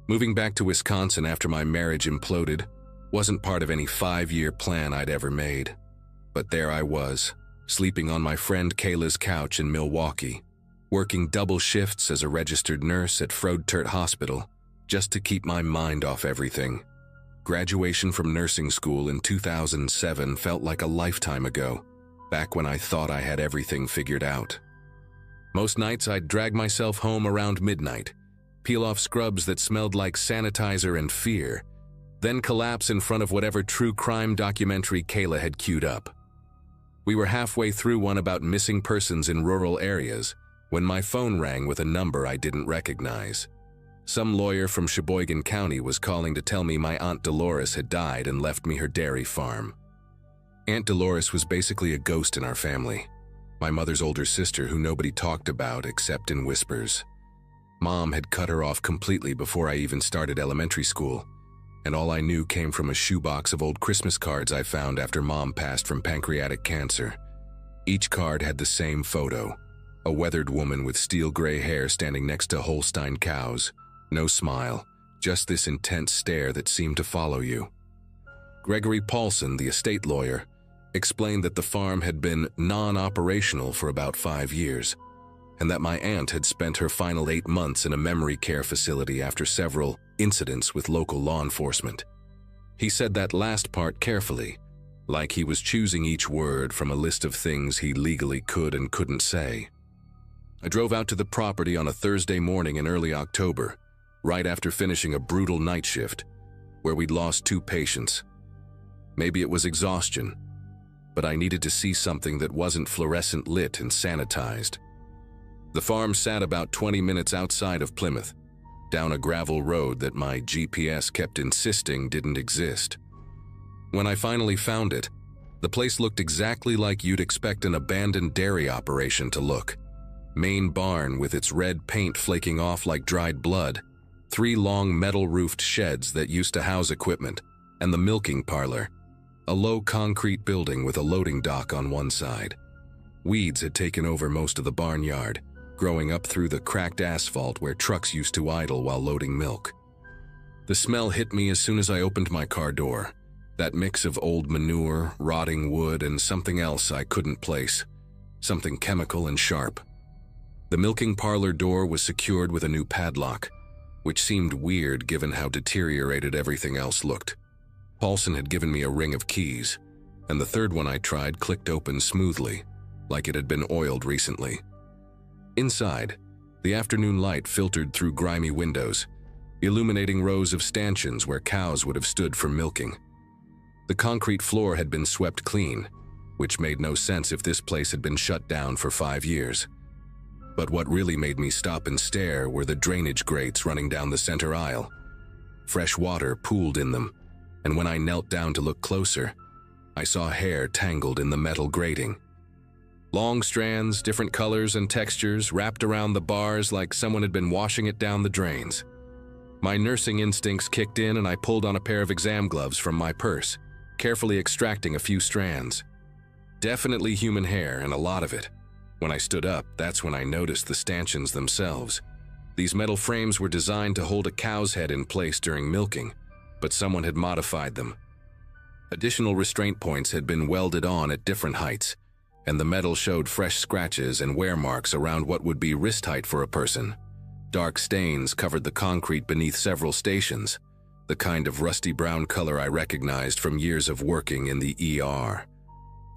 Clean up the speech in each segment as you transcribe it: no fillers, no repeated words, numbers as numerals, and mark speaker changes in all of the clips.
Speaker 1: Moving back to Wisconsin after my marriage imploded wasn't part of any 5-year plan I'd ever made. But there I was, sleeping on my friend Kayla's couch in Milwaukee, working double shifts as a registered nurse at Froedtert Hospital just to keep my mind off everything. Graduation from nursing school in 2007 felt like a lifetime ago, back when I thought I had everything figured out. Most nights I'd drag myself home around midnight, peel off scrubs that smelled like sanitizer and fear, then collapse in front of whatever true crime documentary Kayla had queued up. We were halfway through one about missing persons in rural areas when my phone rang with a number I didn't recognize. Some lawyer from Sheboygan County was calling to tell me my Aunt Dolores had died and left me her dairy farm. Aunt Dolores was basically a ghost in our family, my mother's older sister who nobody talked about except in whispers. Mom had cut her off completely before I even started elementary school, and all I knew came from a shoebox of old Christmas cards I found after Mom passed from pancreatic cancer. Each card had the same photo, a weathered woman with steel gray hair standing next to Holstein cows. No smile, just this intense stare that seemed to follow you. Gregory Paulson, the estate lawyer, explained that the farm had been non-operational for about 5 years, and that my aunt had spent her final 8 months in a memory care facility after several incidents with local law enforcement. He said that last part carefully, like he was choosing each word from a list of things he legally could and couldn't say. I drove out to the property on a Thursday morning in early October, right after finishing a brutal night shift, where we'd lost 2 patients. Maybe it was exhaustion, but I needed to see something that wasn't fluorescent lit and sanitized. The farm sat about 20 minutes outside of Plymouth, down a gravel road that my GPS kept insisting didn't exist. When I finally found it, the place looked exactly like you'd expect an abandoned dairy operation to look. Main barn with its red paint flaking off like dried blood, 3 long metal-roofed sheds that used to house equipment, and the milking parlor, a low concrete building with a loading dock on one side. Weeds had taken over most of the barnyard, growing up through the cracked asphalt where trucks used to idle while loading milk. The smell hit me as soon as I opened my car door, that mix of old manure, rotting wood, and something else I couldn't place, something chemical and sharp. The milking parlor door was secured with a new padlock, which seemed weird given how deteriorated everything else looked. Paulson had given me a ring of keys, and the third one I tried clicked open smoothly, like it had been oiled recently. Inside, the afternoon light filtered through grimy windows, illuminating rows of stanchions where cows would have stood for milking. The concrete floor had been swept clean, which made no sense if this place had been shut down for 5 years. But what really made me stop and stare were the drainage grates running down the center aisle. Fresh water pooled in them, and when I knelt down to look closer, I saw hair tangled in the metal grating. Long strands, different colors and textures, wrapped around the bars like someone had been washing it down the drains. My nursing instincts kicked in and I pulled on a pair of exam gloves from my purse, carefully extracting a few strands. Definitely human hair, and a lot of it. When I stood up, that's when I noticed the stanchions themselves. These metal frames were designed to hold a cow's head in place during milking, but someone had modified them. Additional restraint points had been welded on at different heights, and the metal showed fresh scratches and wear marks around what would be wrist height for a person. Dark stains covered the concrete beneath several stations, the kind of rusty brown color I recognized from years of working in the ER.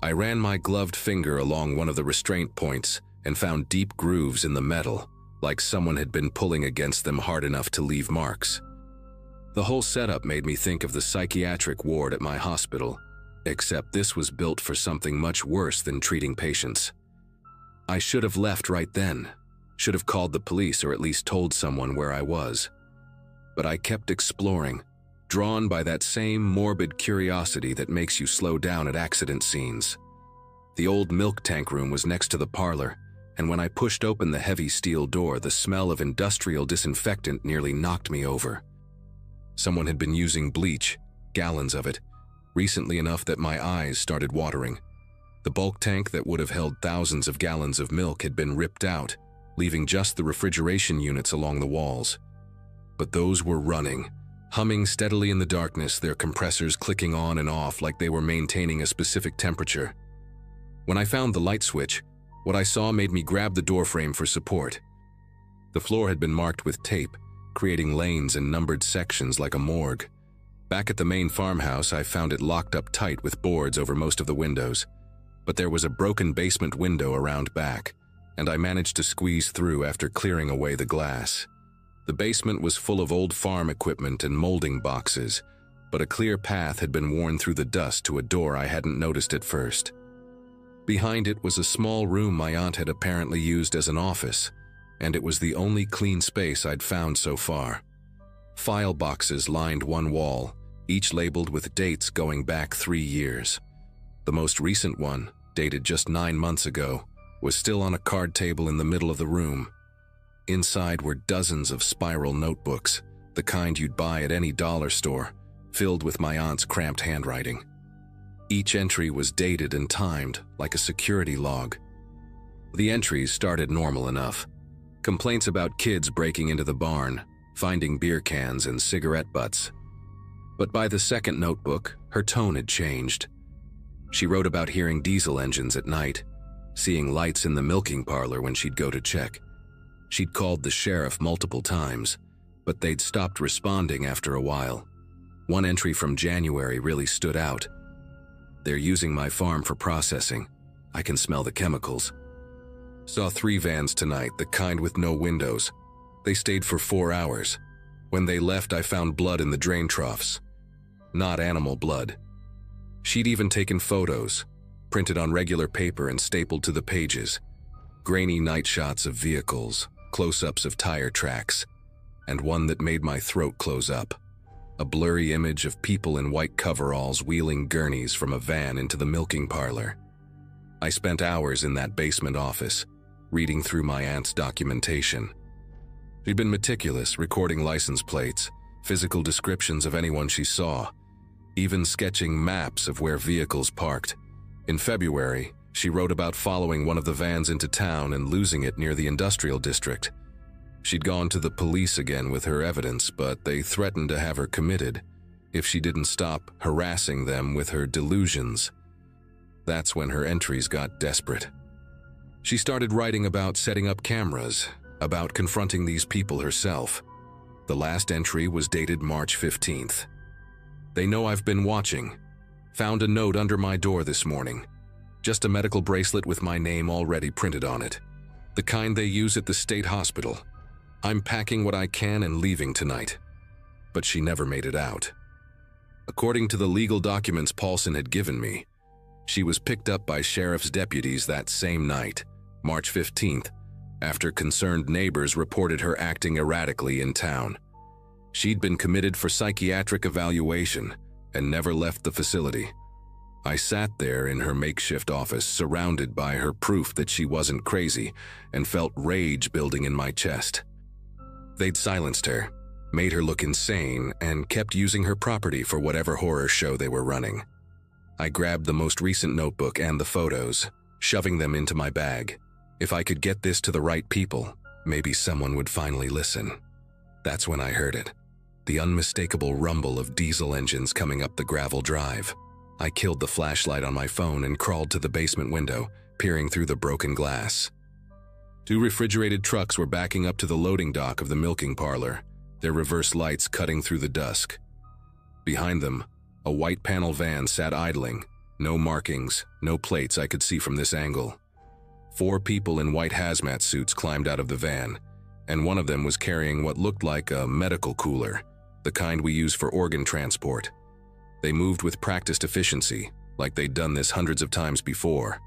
Speaker 1: I ran my gloved finger along one of the restraint points and found deep grooves in the metal, like someone had been pulling against them hard enough to leave marks. The whole setup made me think of the psychiatric ward at my hospital, except this was built for something much worse than treating patients. I should have left right then, should have called the police or at least told someone where I was. But I kept exploring, drawn by that same morbid curiosity that makes you slow down at accident scenes. The old milk tank room was next to the parlor, and when I pushed open the heavy steel door, the smell of industrial disinfectant nearly knocked me over. Someone had been using bleach, gallons of it, recently enough that my eyes started watering. The bulk tank that would have held thousands of gallons of milk had been ripped out, leaving just the refrigeration units along the walls. but those were running, humming steadily in the darkness, their compressors clicking on and off like they were maintaining a specific temperature. When I found the light switch, what I saw made me grab the doorframe for support. The floor had been marked with tape, creating lanes and numbered sections like a morgue. Back at the main farmhouse, I found it locked up tight with boards over most of the windows. But there was a broken basement window around back, and I managed to squeeze through after clearing away the glass. The basement was full of old farm equipment and molding boxes, but a clear path had been worn through the dust to a door I hadn't noticed at first. Behind it was a small room my aunt had apparently used as an office, and it was the only clean space I'd found so far. File boxes lined one wall, each labeled with dates going back 3 years. The most recent one, dated just 9 months ago, was still on a card table in the middle of the room. Inside were dozens of spiral notebooks, the kind you'd buy at any dollar store, filled with my aunt's cramped handwriting. Each entry was dated and timed, like a security log. The entries started normal enough. Complaints about kids breaking into the barn, finding beer cans and cigarette butts. But by the second notebook, her tone had changed. She wrote about hearing diesel engines at night, seeing lights in the milking parlor when she'd go to check. She'd called the sheriff multiple times, but they'd stopped responding after a while. One entry from January really stood out. "They're using my farm for processing. I can smell the chemicals. Saw 3 vans tonight, the kind with no windows. They stayed for 4 hours. When they left, I found blood in the drain troughs. Not animal blood." She'd even taken photos, printed on regular paper and stapled to the pages. Grainy night shots of vehicles, close-ups of tire tracks, and one that made my throat close up. A blurry image of people in white coveralls wheeling gurneys from a van into the milking parlor. I spent hours in that basement office, reading through my aunt's documentation. She'd been meticulous, recording license plates, physical descriptions of anyone she saw, even sketching maps of where vehicles parked. In February, she wrote about following one of the vans into town and losing it near the industrial district. She'd gone to the police again with her evidence, but they threatened to have her committed if she didn't stop harassing them with her delusions. That's when her entries got desperate. She started writing about setting up cameras, about confronting these people herself. The last entry was dated March 15th. "They know I've been watching. Found a note under my door this morning. Just a medical bracelet with my name already printed on it. The kind they use at the state hospital. I'm packing what I can and leaving tonight." But she never made it out. According to the legal documents Paulson had given me, she was picked up by sheriff's deputies that same night, March 15th, after concerned neighbors reported her acting erratically in town. She'd been committed for psychiatric evaluation and never left the facility. I sat there in her makeshift office, surrounded by her proof that she wasn't crazy, and felt rage building in my chest. They'd silenced her, made her look insane, and kept using her property for whatever horror show they were running. I grabbed the most recent notebook and the photos, shoving them into my bag. If I could get this to the right people, maybe someone would finally listen. That's when I heard it. The unmistakable rumble of diesel engines coming up the gravel drive. I killed the flashlight on my phone and crawled to the basement window, peering through the broken glass. 2 refrigerated trucks were backing up to the loading dock of the milking parlor, their reverse lights cutting through the dusk. Behind them, a white panel van sat idling, no markings, no plates I could see from this angle. 4 people in white hazmat suits climbed out of the van, and one of them was carrying what looked like a medical cooler, the kind we use for organ transport. They moved with practiced efficiency, like they'd done this hundreds of times before.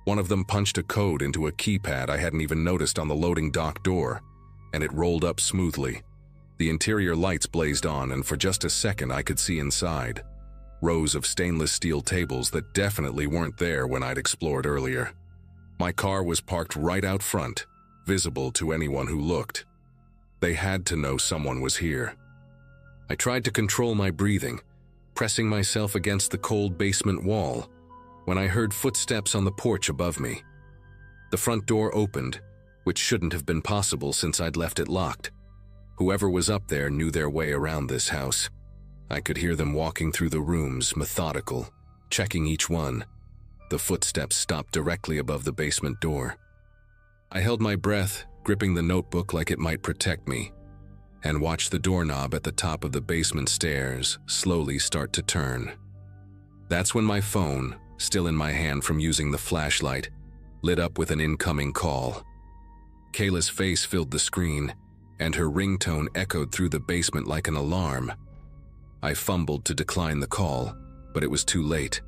Speaker 1: One of them punched a code into a keypad I hadn't even noticed on the loading dock door, and it rolled up smoothly. The interior lights blazed on, and for just a second I could see inside. Rows of stainless steel tables that definitely weren't there when I'd explored earlier. My car was parked right out front, visible to anyone who looked. They had to know someone was here. I tried to control my breathing, pressing myself against the cold basement wall, when I heard footsteps on the porch above me. The front door opened, which shouldn't have been possible since I'd left it locked. Whoever was up there knew their way around this house. I could hear them walking through the rooms, methodical, checking each one. The footsteps stopped directly above the basement door. I held my breath, gripping the notebook like it might protect me, and watched the doorknob at the top of the basement stairs slowly start to turn. That's when my phone, still in my hand from using the flashlight, lit up with an incoming call. Kayla's face filled the screen, and her ringtone echoed through the basement like an alarm. I fumbled to decline the call, but it was too late.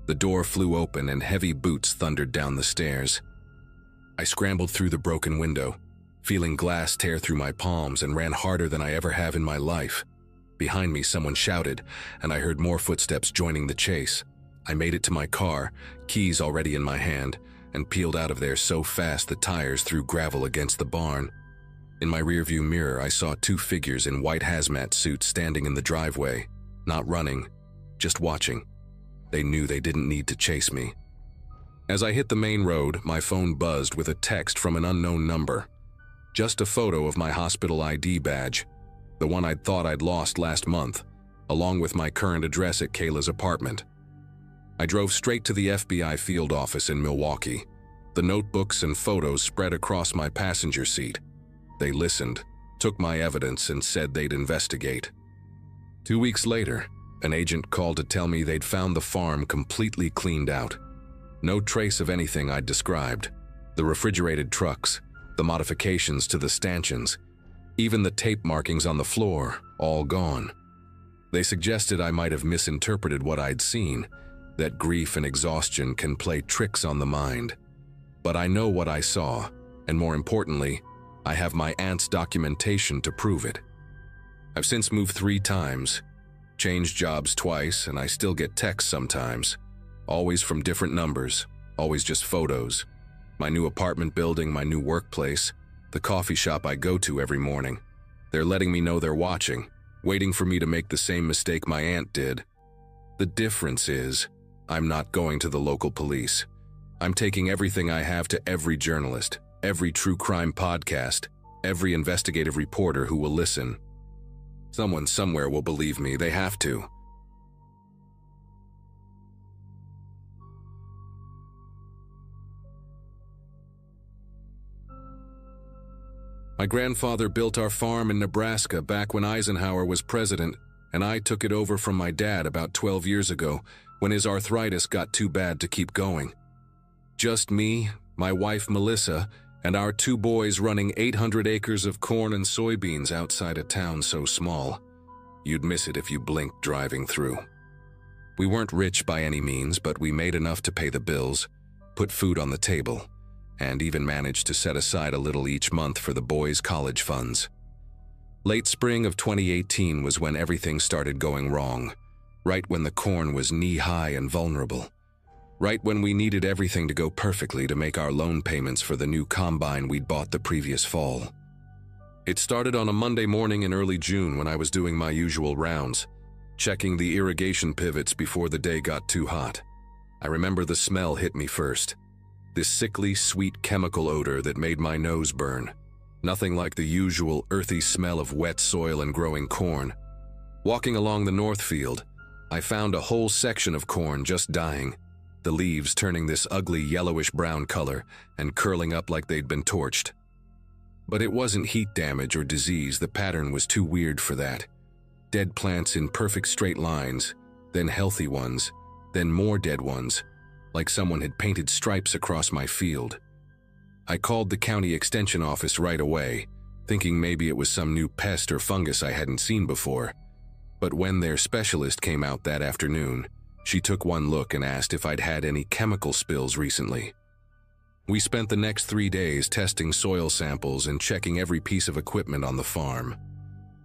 Speaker 1: The door flew open and heavy boots thundered down the stairs. I scrambled through the broken window, feeling glass tear through my palms, and ran harder than I ever have in my life. Behind me, someone shouted, and I heard more footsteps joining the chase. I made it to my car, keys already in my hand, and peeled out of there so fast the tires threw gravel against the barn. In my rearview mirror, I saw two figures in white hazmat suits standing in the driveway, not running, just watching. They knew they didn't need to chase me. As I hit the main road, my phone buzzed with a text from an unknown number. Just a photo of my hospital ID badge, the one I'd thought I'd lost last month, along with my current address at Kayla's apartment. I drove straight to the FBI field office in Milwaukee. The notebooks and photos spread across my passenger seat. They listened, took my evidence, and said they'd investigate. 2 weeks later, an agent called to tell me they'd found the farm completely cleaned out. No trace of anything I'd described. The refrigerated trucks, the modifications to the stanchions, even the tape markings on the floor, all gone. They suggested I might have misinterpreted what I'd seen, that grief and exhaustion can play tricks on the mind. But I know what I saw, and more importantly, I have my aunt's documentation to prove it. I've since moved 3 times, changed jobs twice, and I still get texts sometimes, always from different numbers, always just photos. My new apartment building, my new workplace, the coffee shop I go to every morning. They're letting me know they're watching, waiting for me to make the same mistake my aunt did. The difference is, I'm not going to the local police. I'm taking everything I have to every journalist, every true crime podcast, every investigative reporter who will listen. Someone somewhere will believe me, they have to. My grandfather built our farm in Nebraska back when Eisenhower was president, and I took it over from my dad about 12 years ago when his arthritis got too bad to keep going. Just me, my wife Melissa, and our 2 boys running 800 acres of corn and soybeans outside a town so small, you'd miss it if you blinked driving through. We weren't rich by any means, but we made enough to pay the bills, put food on the table, and even managed to set aside a little each month for the boys' college funds. Late spring of 2018 was when everything started going wrong, right when the corn was knee-high and vulnerable, right when we needed everything to go perfectly to make our loan payments for the new combine we'd bought the previous fall. It started on a Monday morning in early June when I was doing my usual rounds, checking the irrigation pivots before the day got too hot. I remember the smell hit me first. This sickly, sweet chemical odor that made my nose burn. Nothing like the usual earthy smell of wet soil and growing corn. Walking along the north field, I found a whole section of corn just dying, the leaves turning this ugly yellowish-brown color and curling up like they'd been torched. But it wasn't heat damage or disease, the pattern was too weird for that. Dead plants in perfect straight lines, then healthy ones, then more dead ones, like someone had painted stripes across my field. I called the county extension office right away, thinking maybe it was some new pest or fungus I hadn't seen before. But when their specialist came out that afternoon, she took one look and asked if I'd had any chemical spills recently. We spent the next 3 days testing soil samples and checking every piece of equipment on the farm.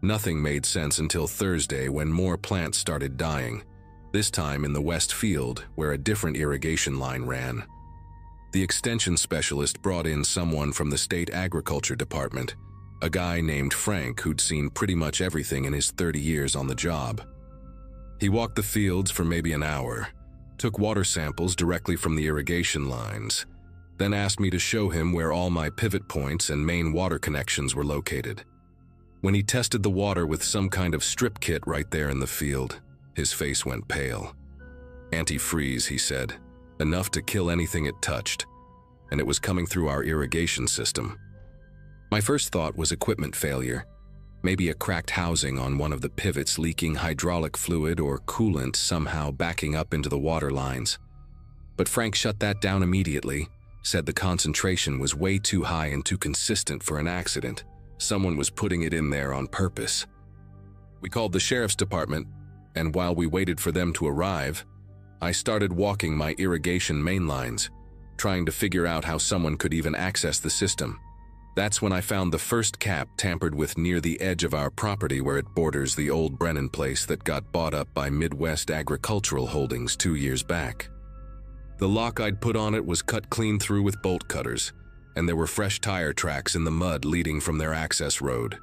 Speaker 1: Nothing made sense until Thursday when more plants started dying, this time in the west field where a different irrigation line ran. The extension specialist brought in someone from the state agriculture department, a guy named Frank who'd seen pretty much everything in his 30 years on the job. He walked the fields for maybe an hour, took water samples directly from the irrigation lines, then asked me to show him where all my pivot points and main water connections were located. When he tested the water with some kind of strip kit right there in the field, his face went pale. Antifreeze, he said, enough to kill anything it touched, and it was coming through our irrigation system. My first thought was equipment failure, maybe a cracked housing on one of the pivots leaking hydraulic fluid or coolant somehow backing up into the water lines. But Frank shut that down immediately, said the concentration was way too high and too consistent for an accident. Someone was putting it in there on purpose. We called the sheriff's department, and while we waited for them to arrive, I started walking my irrigation main lines, trying to figure out how someone could even access the system. That's when I found the first cap tampered with near the edge of our property where it borders the old Brennan place that got bought up by Midwest Agricultural Holdings 2 years back. The lock I'd put on it was cut clean through with bolt cutters, and there were fresh tire tracks in the mud leading from their access road.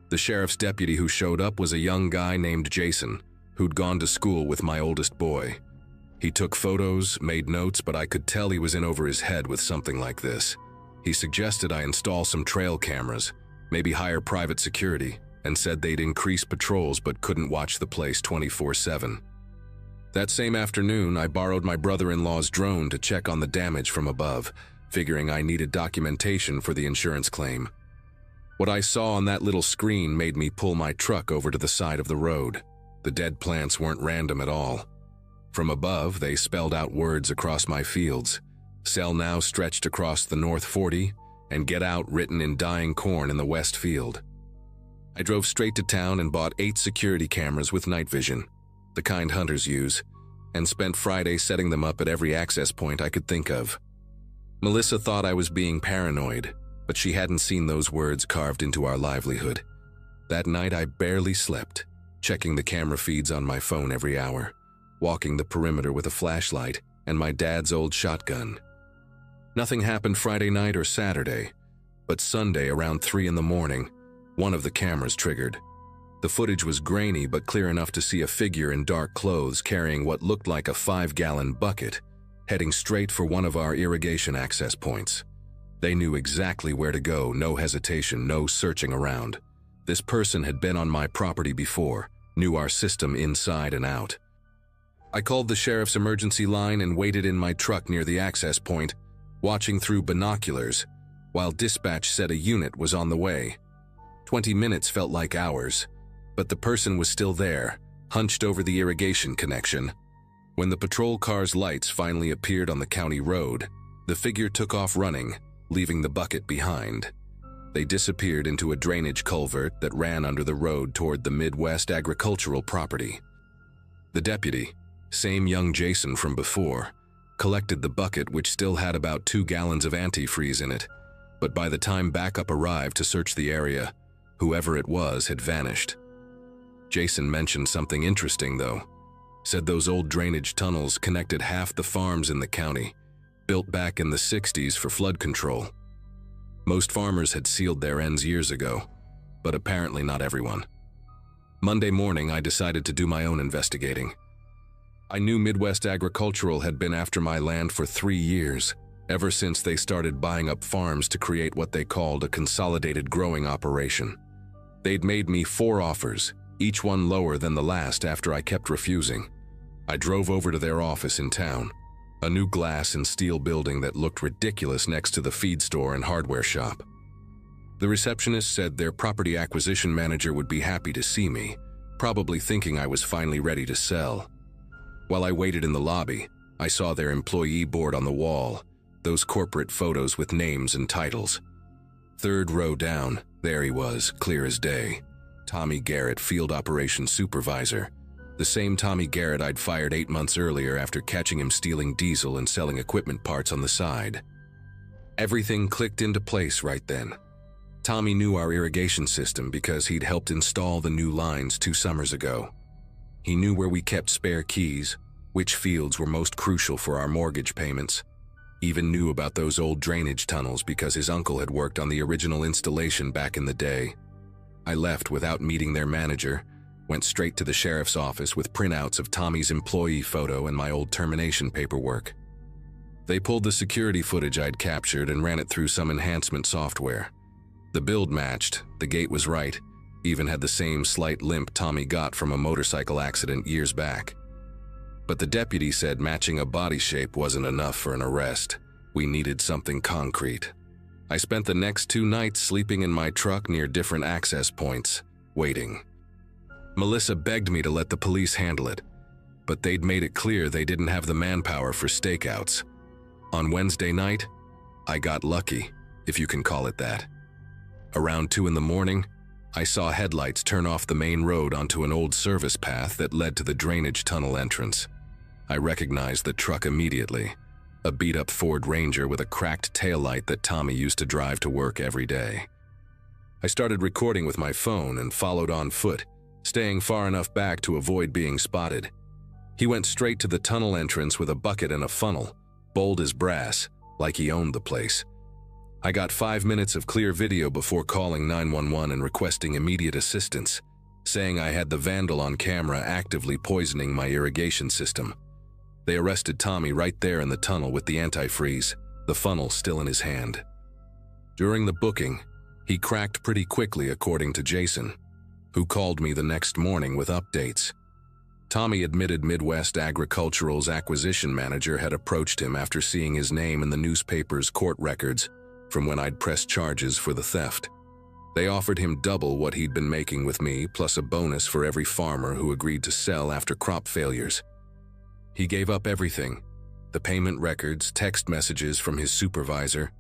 Speaker 1: The sheriff's deputy who showed up was a young guy named Jason, who'd gone to school with my oldest boy. He took photos, made notes, but I could tell he was in over his head with something like this. He suggested I install some trail cameras, maybe hire private security, and said they'd increase patrols but couldn't watch the place 24/7. That same afternoon, I borrowed my brother-in-law's drone to check on the damage from above, figuring I needed documentation for the insurance claim. What I saw on that little screen made me pull my truck over to the side of the road. The dead plants weren't random at all. From above, they spelled out words across my fields. Sell now stretched across the North 40, and get out written in dying corn in the West field. I drove straight to town and bought 8 security cameras with night vision, the kind hunters use, and spent Friday setting them up at every access point I could think of. Melissa thought I was being paranoid, but she hadn't seen those words carved into our livelihood. That night I barely slept, checking the camera feeds on my phone every hour, walking the perimeter with a flashlight and my dad's old shotgun. Nothing happened Friday night or Saturday, but Sunday around 3 in the morning, one of the cameras triggered. The footage was grainy but clear enough to see a figure in dark clothes carrying what looked like a 5-gallon bucket, heading straight for one of our irrigation access points. They knew exactly where to go, no hesitation, no searching around. This person had been on my property before, knew our system inside and out. I called the sheriff's emergency line and waited in my truck near the access point, watching through binoculars, while dispatch said a unit was on the way. 20 minutes felt like hours, but the person was still there, hunched over the irrigation connection. When the patrol car's lights finally appeared on the county road, the figure took off running, leaving the bucket behind. They disappeared into a drainage culvert that ran under the road toward the Midwest agricultural property. The deputy, same young Jason from before, collected the bucket, which still had about 2 gallons of antifreeze in it, but by the time backup arrived to search the area, whoever it was had vanished. Jason mentioned something interesting, though. Said those old drainage tunnels connected half the farms in the county, built back in the 60s for flood control. Most farmers had sealed their ends years ago, but apparently not everyone. Monday morning, I decided to do my own investigating. I knew Midwest Agricultural had been after my land for 3 years, ever since they started buying up farms to create what they called a consolidated growing operation. They'd made me 4 offers, each one lower than the last after I kept refusing. I drove over to their office in town, a new glass and steel building that looked ridiculous next to the feed store and hardware shop. The receptionist said their property acquisition manager would be happy to see me, probably thinking I was finally ready to sell. While I waited in the lobby, I saw their employee board on the wall, those corporate photos with names and titles. 3rd row down, there he was, clear as day. Tommy Garrett, Field Operations Supervisor. The same Tommy Garrett I'd fired 8 months earlier after catching him stealing diesel and selling equipment parts on the side. Everything clicked into place right then. Tommy knew our irrigation system because he'd helped install the new lines 2 summers ago. He knew where we kept spare keys, which fields were most crucial for our mortgage payments. Even knew about those old drainage tunnels because his uncle had worked on the original installation back in the day. I left without meeting their manager, went straight to the sheriff's office with printouts of Tommy's employee photo and my old termination paperwork. They pulled the security footage I'd captured and ran it through some enhancement software. The build matched, the gate was right, even had the same slight limp Tommy got from a motorcycle accident years back. But the deputy said matching a body shape wasn't enough for an arrest. We needed something concrete. I spent the next 2 nights sleeping in my truck near different access points, waiting. Melissa begged me to let the police handle it, but they'd made it clear they didn't have the manpower for stakeouts. On Wednesday night, I got lucky, if you can call it that. Around 2 in the morning, I saw headlights turn off the main road onto an old service path that led to the drainage tunnel entrance. I recognized the truck immediately, a beat-up Ford Ranger with a cracked taillight that Tommy used to drive to work every day. I started recording with my phone and followed on foot, staying far enough back to avoid being spotted. He went straight to the tunnel entrance with a bucket and a funnel, bold as brass, like he owned the place. I got 5 minutes of clear video before calling 911 and requesting immediate assistance, saying I had the vandal on camera actively poisoning my irrigation system. They arrested Tommy right there in the tunnel with the antifreeze, the funnel still in his hand. During the booking, he cracked pretty quickly according to Jason, who called me the next morning with updates. Tommy admitted Midwest Agricultural's acquisition manager had approached him after seeing his name in the newspaper's court records from when I'd pressed charges for the theft. They offered him double what he'd been making with me, plus a bonus for every farmer who agreed to sell after crop failures. He gave up everything, the payment records, text messages from his supervisor,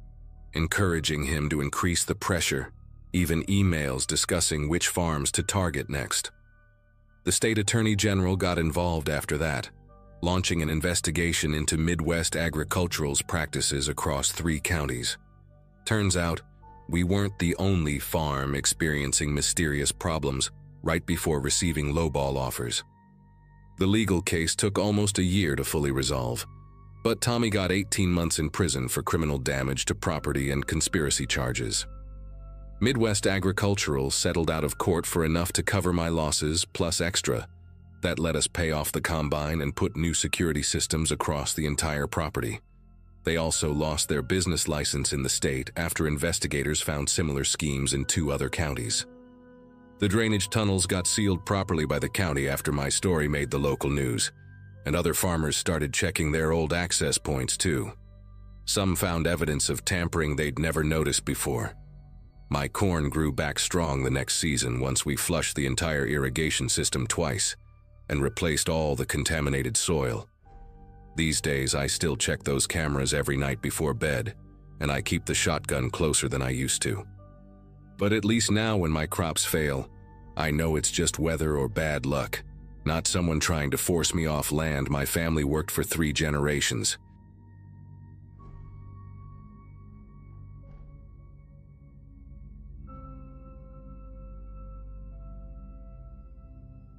Speaker 1: encouraging him to increase the pressure, even emails discussing which farms to target next. The state attorney general got involved after that, launching an investigation into Midwest Agricultural's practices across 3 counties. Turns out, we weren't the only farm experiencing mysterious problems right before receiving lowball offers. The legal case took almost a year to fully resolve, but Tommy got 18 months in prison for criminal damage to property and conspiracy charges. Midwest Agricultural settled out of court for enough to cover my losses plus extra. That let us pay off the combine and put new security systems across the entire property. They also lost their business license in the state after investigators found similar schemes in 2 other counties. The drainage tunnels got sealed properly by the county after my story made the local news, and other farmers started checking their old access points too. Some found evidence of tampering they'd never noticed before. My corn grew back strong the next season once we flushed the entire irrigation system twice and replaced all the contaminated soil. These days, I still check those cameras every night before bed, and I keep the shotgun closer than I used to. But at least now when my crops fail, I know it's just weather or bad luck, not someone trying to force me off land my family worked for 3 generations.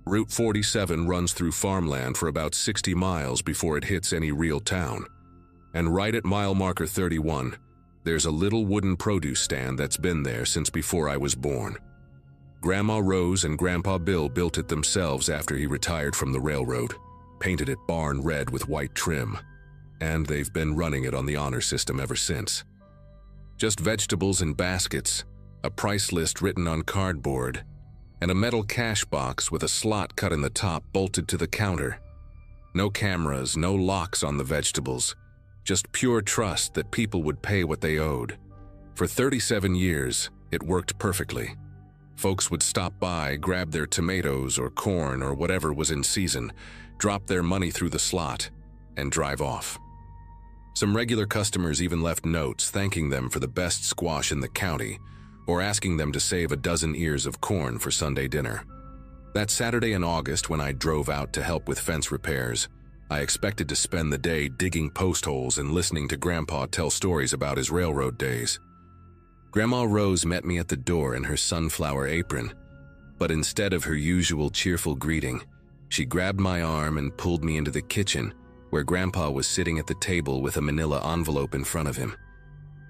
Speaker 1: Route 47 runs through farmland for about 60 miles before it hits any real town. And right at mile marker 31, there's a little wooden produce stand that's been there since before I was born. Grandma Rose and Grandpa Bill built it themselves after he retired from the railroad, painted it barn red with white trim, and they've been running it on the honor system ever since. Just vegetables in baskets, a price list written on cardboard, and a metal cash box with a slot cut in the top bolted to the counter. No cameras, no locks on the vegetables, just pure trust that people would pay what they owed. For 37 years, it worked perfectly. Folks would stop by, grab their tomatoes or corn or whatever was in season, drop their money through the slot, and drive off. Some regular customers even left notes thanking them for the best squash in the county, or asking them to save a dozen ears of corn for Sunday dinner. That Saturday in August, when I drove out to help with fence repairs, I expected to spend the day digging post holes and listening to Grandpa tell stories about his railroad days. Grandma Rose met me at the door in her sunflower apron, but instead of her usual cheerful greeting, she grabbed my arm and pulled me into the kitchen, where Grandpa was sitting at the table with a manila envelope in front of him.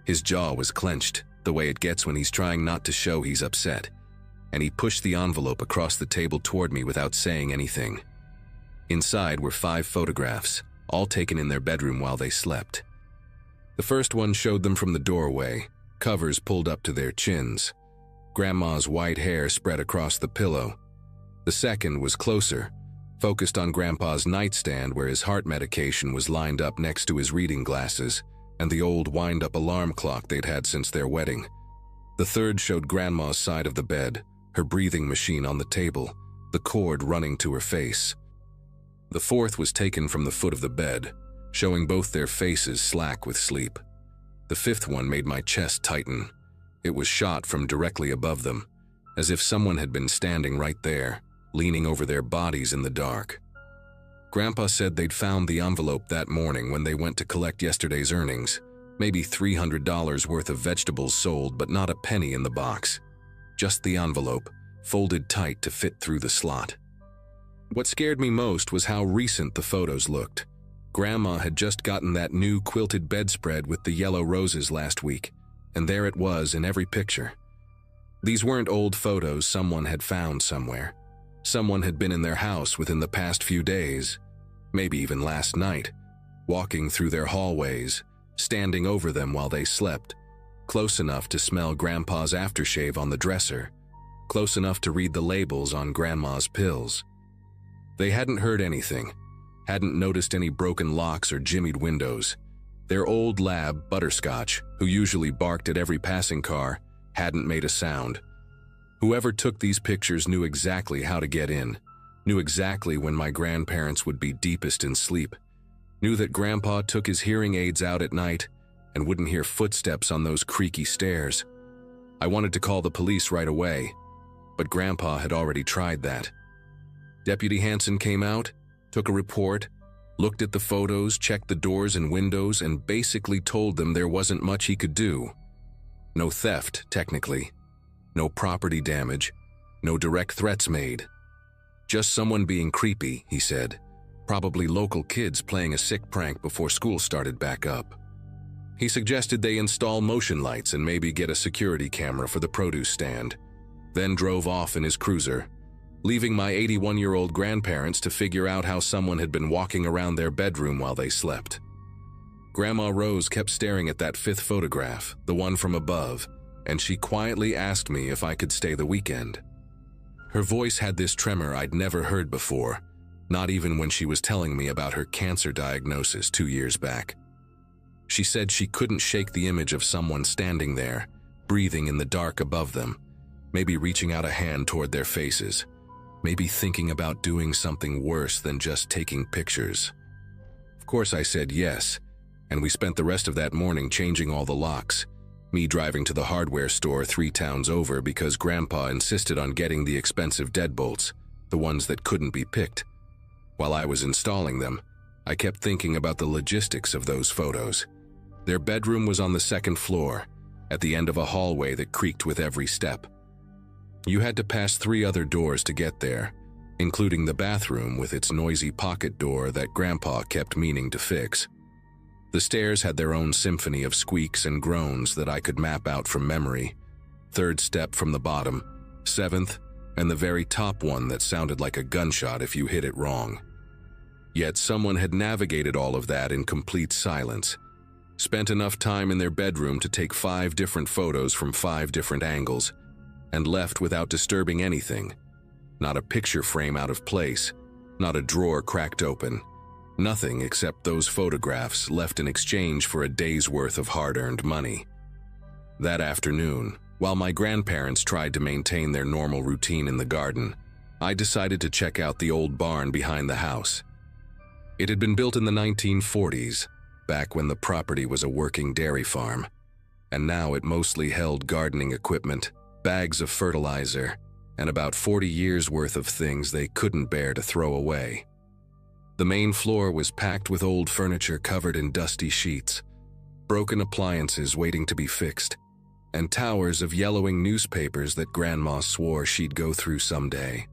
Speaker 1: His jaw was clenched, the way it gets when he's trying not to show he's upset, and he pushed the envelope across the table toward me without saying anything. Inside were 5 photographs, all taken in their bedroom while they slept. The first one showed them from the doorway, covers pulled up to their chins. Grandma's white hair spread across the pillow. The second was closer, focused on Grandpa's nightstand where his heart medication was lined up next to his reading glasses and the old wind-up alarm clock they'd had since their wedding. The third showed Grandma's side of the bed, her breathing machine on the table, the cord running to her face. The fourth was taken from the foot of the bed, showing both their faces slack with sleep. The fifth one made my chest tighten. It was shot from directly above them, as if someone had been standing right there, leaning over their bodies in the dark. Grandpa said they'd found the envelope that morning when they went to collect yesterday's earnings. Maybe $300 worth of vegetables sold, but not a penny in the box. Just the envelope, folded tight to fit through the slot. What scared me most was how recent the photos looked. Grandma had just gotten that new quilted bedspread with the yellow roses last week, and there it was in every picture. These weren't old photos someone had found somewhere. Someone had been in their house within the past few days, maybe even last night, walking through their hallways, standing over them while they slept, close enough to smell Grandpa's aftershave on the dresser, close enough to read the labels on Grandma's pills. They hadn't heard anything, hadn't noticed any broken locks or jimmied windows. Their old lab, Butterscotch, who usually barked at every passing car, hadn't made a sound. Whoever took these pictures knew exactly how to get in, knew exactly when my grandparents would be deepest in sleep, knew that Grandpa took his hearing aids out at night and wouldn't hear footsteps on those creaky stairs. I wanted to call the police right away, but Grandpa had already tried that. Deputy Hanson came out, took a report, looked at the photos, checked the doors and windows, and basically told them there wasn't much he could do. No theft, technically. No property damage. No direct threats made. Just someone being creepy, he said. Probably local kids playing a sick prank before school started back up. He suggested they install motion lights and maybe get a security camera for the produce stand, then drove off in his cruiser, leaving my 81-year-old grandparents to figure out how someone had been walking around their bedroom while they slept. Grandma Rose kept staring at that fifth photograph, the one from above, and she quietly asked me if I could stay the weekend. Her voice had this tremor I'd never heard before, not even when she was telling me about her cancer diagnosis 2 years back. She said she couldn't shake the image of someone standing there, breathing in the dark above them, maybe reaching out a hand toward their faces, maybe thinking about doing something worse than just taking pictures. Of course I said yes, and we spent the rest of that morning changing all the locks, me driving to the hardware store 3 towns over because Grandpa insisted on getting the expensive deadbolts, the ones that couldn't be picked. While I was installing them, I kept thinking about the logistics of those photos. Their bedroom was on the 2nd floor, at the end of a hallway that creaked with every step. You had to pass 3 other doors to get there, including the bathroom with its noisy pocket door that Grandpa kept meaning to fix. The stairs had their own symphony of squeaks and groans that I could map out from memory. 3rd step from the bottom, 7th, and the very top one that sounded like a gunshot if you hit it wrong. Yet someone had navigated all of that in complete silence, spent enough time in their bedroom to take 5 different photos from 5 different angles, and left without disturbing anything. Not a picture frame out of place, not a drawer cracked open, nothing except those photographs left in exchange for a day's worth of hard-earned money. That afternoon, while my grandparents tried to maintain their normal routine in the garden, I decided to check out the old barn behind the house. It had been built in the 1940s, back when the property was a working dairy farm, and now it mostly held gardening equipment, bags of fertilizer, and about 40 years' worth of things they couldn't bear to throw away. The main floor was packed with old furniture covered in dusty sheets, broken appliances waiting to be fixed, and towers of yellowing newspapers that Grandma swore she'd go through someday.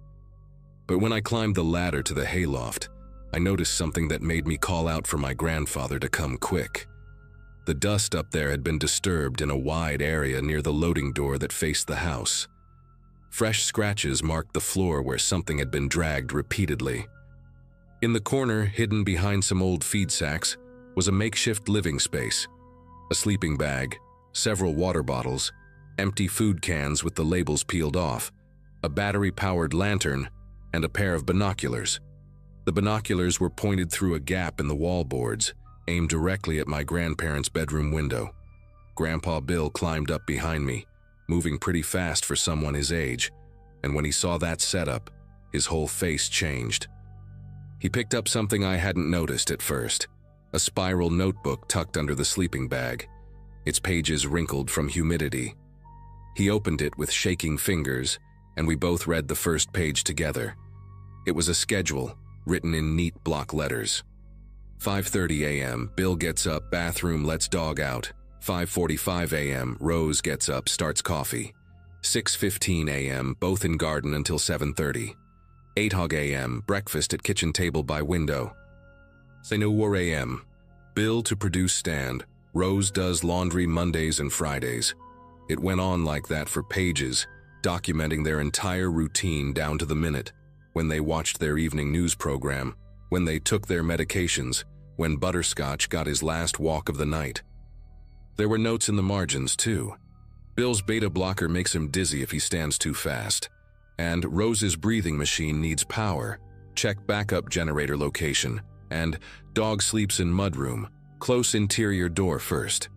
Speaker 1: But when I climbed the ladder to the hayloft, I noticed something that made me call out for my grandfather to come quick. The dust up there had been disturbed in a wide area near the loading door that faced the house. Fresh scratches marked the floor where something had been dragged repeatedly. In the corner, hidden behind some old feed sacks, was a makeshift living space, a sleeping bag, several water bottles, empty food cans with the labels peeled off, a battery-powered lantern, and a pair of binoculars. The binoculars were pointed through a gap in the wall boards, aimed directly at my grandparents' bedroom window. Grandpa Bill climbed up behind me, moving pretty fast for someone his age, and when he saw that setup, his whole face changed. He picked up something I hadn't noticed at first, a spiral notebook tucked under the sleeping bag, its pages wrinkled from humidity. He opened it with shaking fingers, and we both read the first page together. It was a schedule, written in neat block letters. 5:30 a.m., Bill gets up, bathroom, lets dog out. 5:45 a.m., Rose gets up, starts coffee. 6:15 a.m., both in garden until 7:30. 8 a.m., breakfast at kitchen table by window. 9 a.m., Bill to produce stand. Rose does laundry Mondays and Fridays. It went on like that for pages, documenting their entire routine down to the minute, when they watched their evening news program, when they took their medications, when Butterscotch got his last walk of the night. There were notes in the margins, too. Bill's beta blocker makes him dizzy if he stands too fast. And Rose's breathing machine needs power. Check backup generator location. And dog sleeps in mudroom. Close interior door first.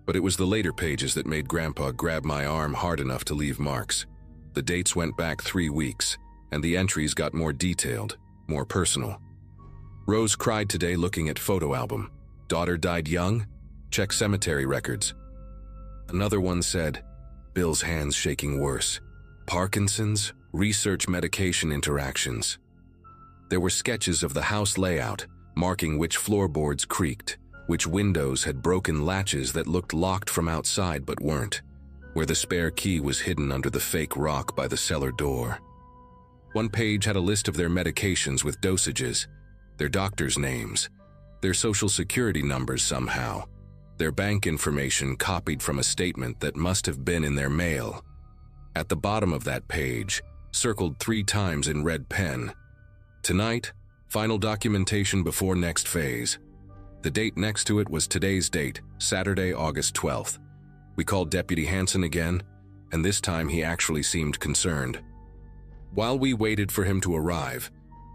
Speaker 1: But it was the later pages that made Grandpa grab my arm hard enough to leave marks. The dates went back 3 weeks, and the entries got more detailed, more personal. Rose cried today looking at photo album. Daughter died young? Check cemetery records. Another one said, Bill's hands shaking worse. Parkinson's? Research medication interactions. There were sketches of the house layout, marking which floorboards creaked, which windows had broken latches that looked locked from outside but weren't, where the spare key was hidden under the fake rock by the cellar door. One page had a list of their medications with dosages, their doctors' names, their social security numbers somehow, their bank information copied from a statement that must have been in their mail. At the bottom of that page, circled 3 times in red pen, tonight, final documentation before next phase. The date next to it was today's date, Saturday, August 12th. We called Deputy Hansen again, and this time he actually seemed concerned. While we waited for him to arrive,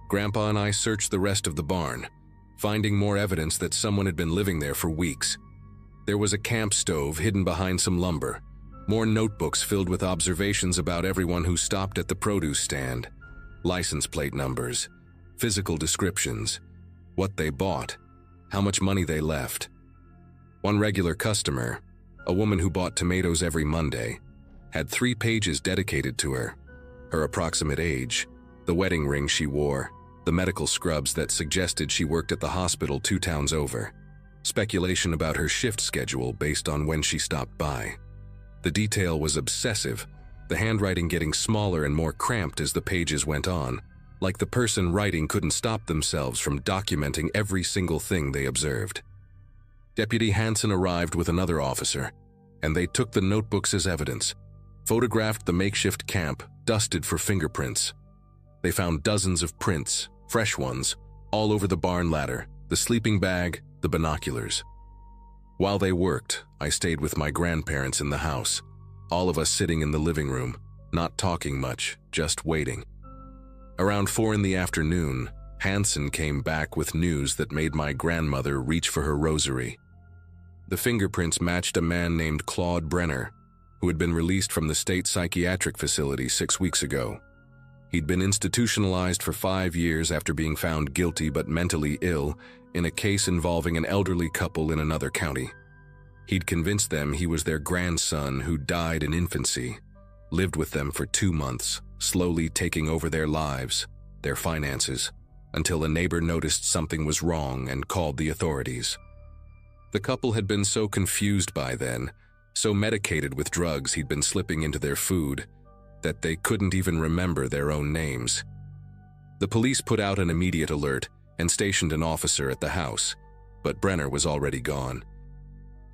Speaker 1: Grandpa and I searched the rest of the barn, finding more evidence that someone had been living there for weeks. There was a camp stove hidden behind some lumber, more notebooks filled with observations about everyone who stopped at the produce stand, license plate numbers, physical descriptions, what they bought, how much money they left. One regular customer, a woman who bought tomatoes every Monday, had 3 pages dedicated to her: her approximate age, the wedding ring she wore, the medical scrubs that suggested she worked at the hospital 2 towns over, speculation about her shift schedule based on when she stopped by. The detail was obsessive, the handwriting getting smaller and more cramped as the pages went on, like the person writing couldn't stop themselves from documenting every single thing they observed. Deputy Hansen arrived with another officer, and they took the notebooks as evidence, photographed the makeshift camp, dusted for fingerprints. They found dozens of prints, fresh ones, all over the barn ladder, the sleeping bag, the binoculars. While they worked, I stayed with my grandparents in the house, all of us sitting in the living room, not talking much, just waiting. Around 4 in the afternoon, Hansen came back with news that made my grandmother reach for her rosary. The fingerprints matched a man named Claude Brenner, who had been released from the state psychiatric facility 6 weeks ago. He'd been institutionalized for 5 years after being found guilty but mentally ill in a case involving an elderly couple in another county. He'd convinced them he was their grandson who died in infancy, lived with them for 2 months, slowly taking over their lives, their finances, until a neighbor noticed something was wrong and called the authorities. The couple had been so confused by then, so medicated with drugs he'd been slipping into their food, that they couldn't even remember their own names. The police put out an immediate alert and stationed an officer at the house, but Brenner was already gone.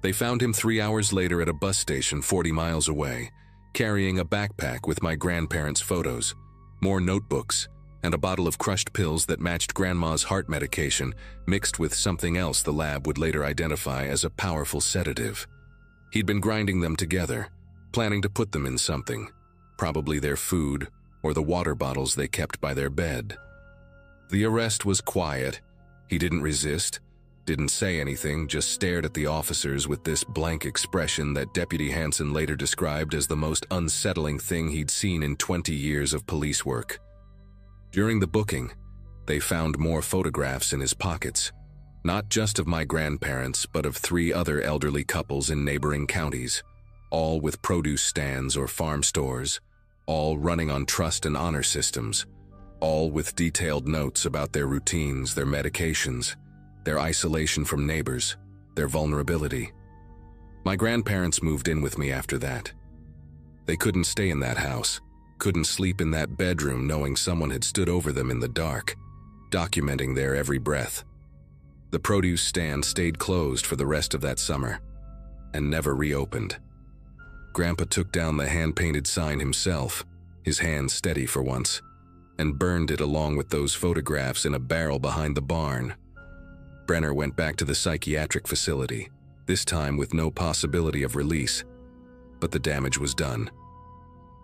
Speaker 1: They found him 3 hours later at a bus station 40 miles away, carrying a backpack with my grandparents' photos, more notebooks, and a bottle of crushed pills that matched Grandma's heart medication mixed with something else the lab would later identify as a powerful sedative. He'd been grinding them together, planning to put them in something, probably their food or the water bottles they kept by their bed. The arrest was quiet. He didn't resist, didn't say anything, just stared at the officers with this blank expression that Deputy Hansen later described as the most unsettling thing he'd seen in 20 years of police work. During the booking, they found more photographs in his pockets, not just of my grandparents, but of 3 other elderly couples in neighboring counties, all with produce stands or farm stores, all running on trust and honor systems, all with detailed notes about their routines, their medications, their isolation from neighbors, their vulnerability. My grandparents moved in with me after that. They couldn't stay in that house, couldn't sleep in that bedroom knowing someone had stood over them in the dark, documenting their every breath. The produce stand stayed closed for the rest of that summer and never reopened. Grandpa took down the hand-painted sign himself, his hand steady for once, and burned it along with those photographs in a barrel behind the barn. Brenner went back to the psychiatric facility, this time with no possibility of release, but the damage was done.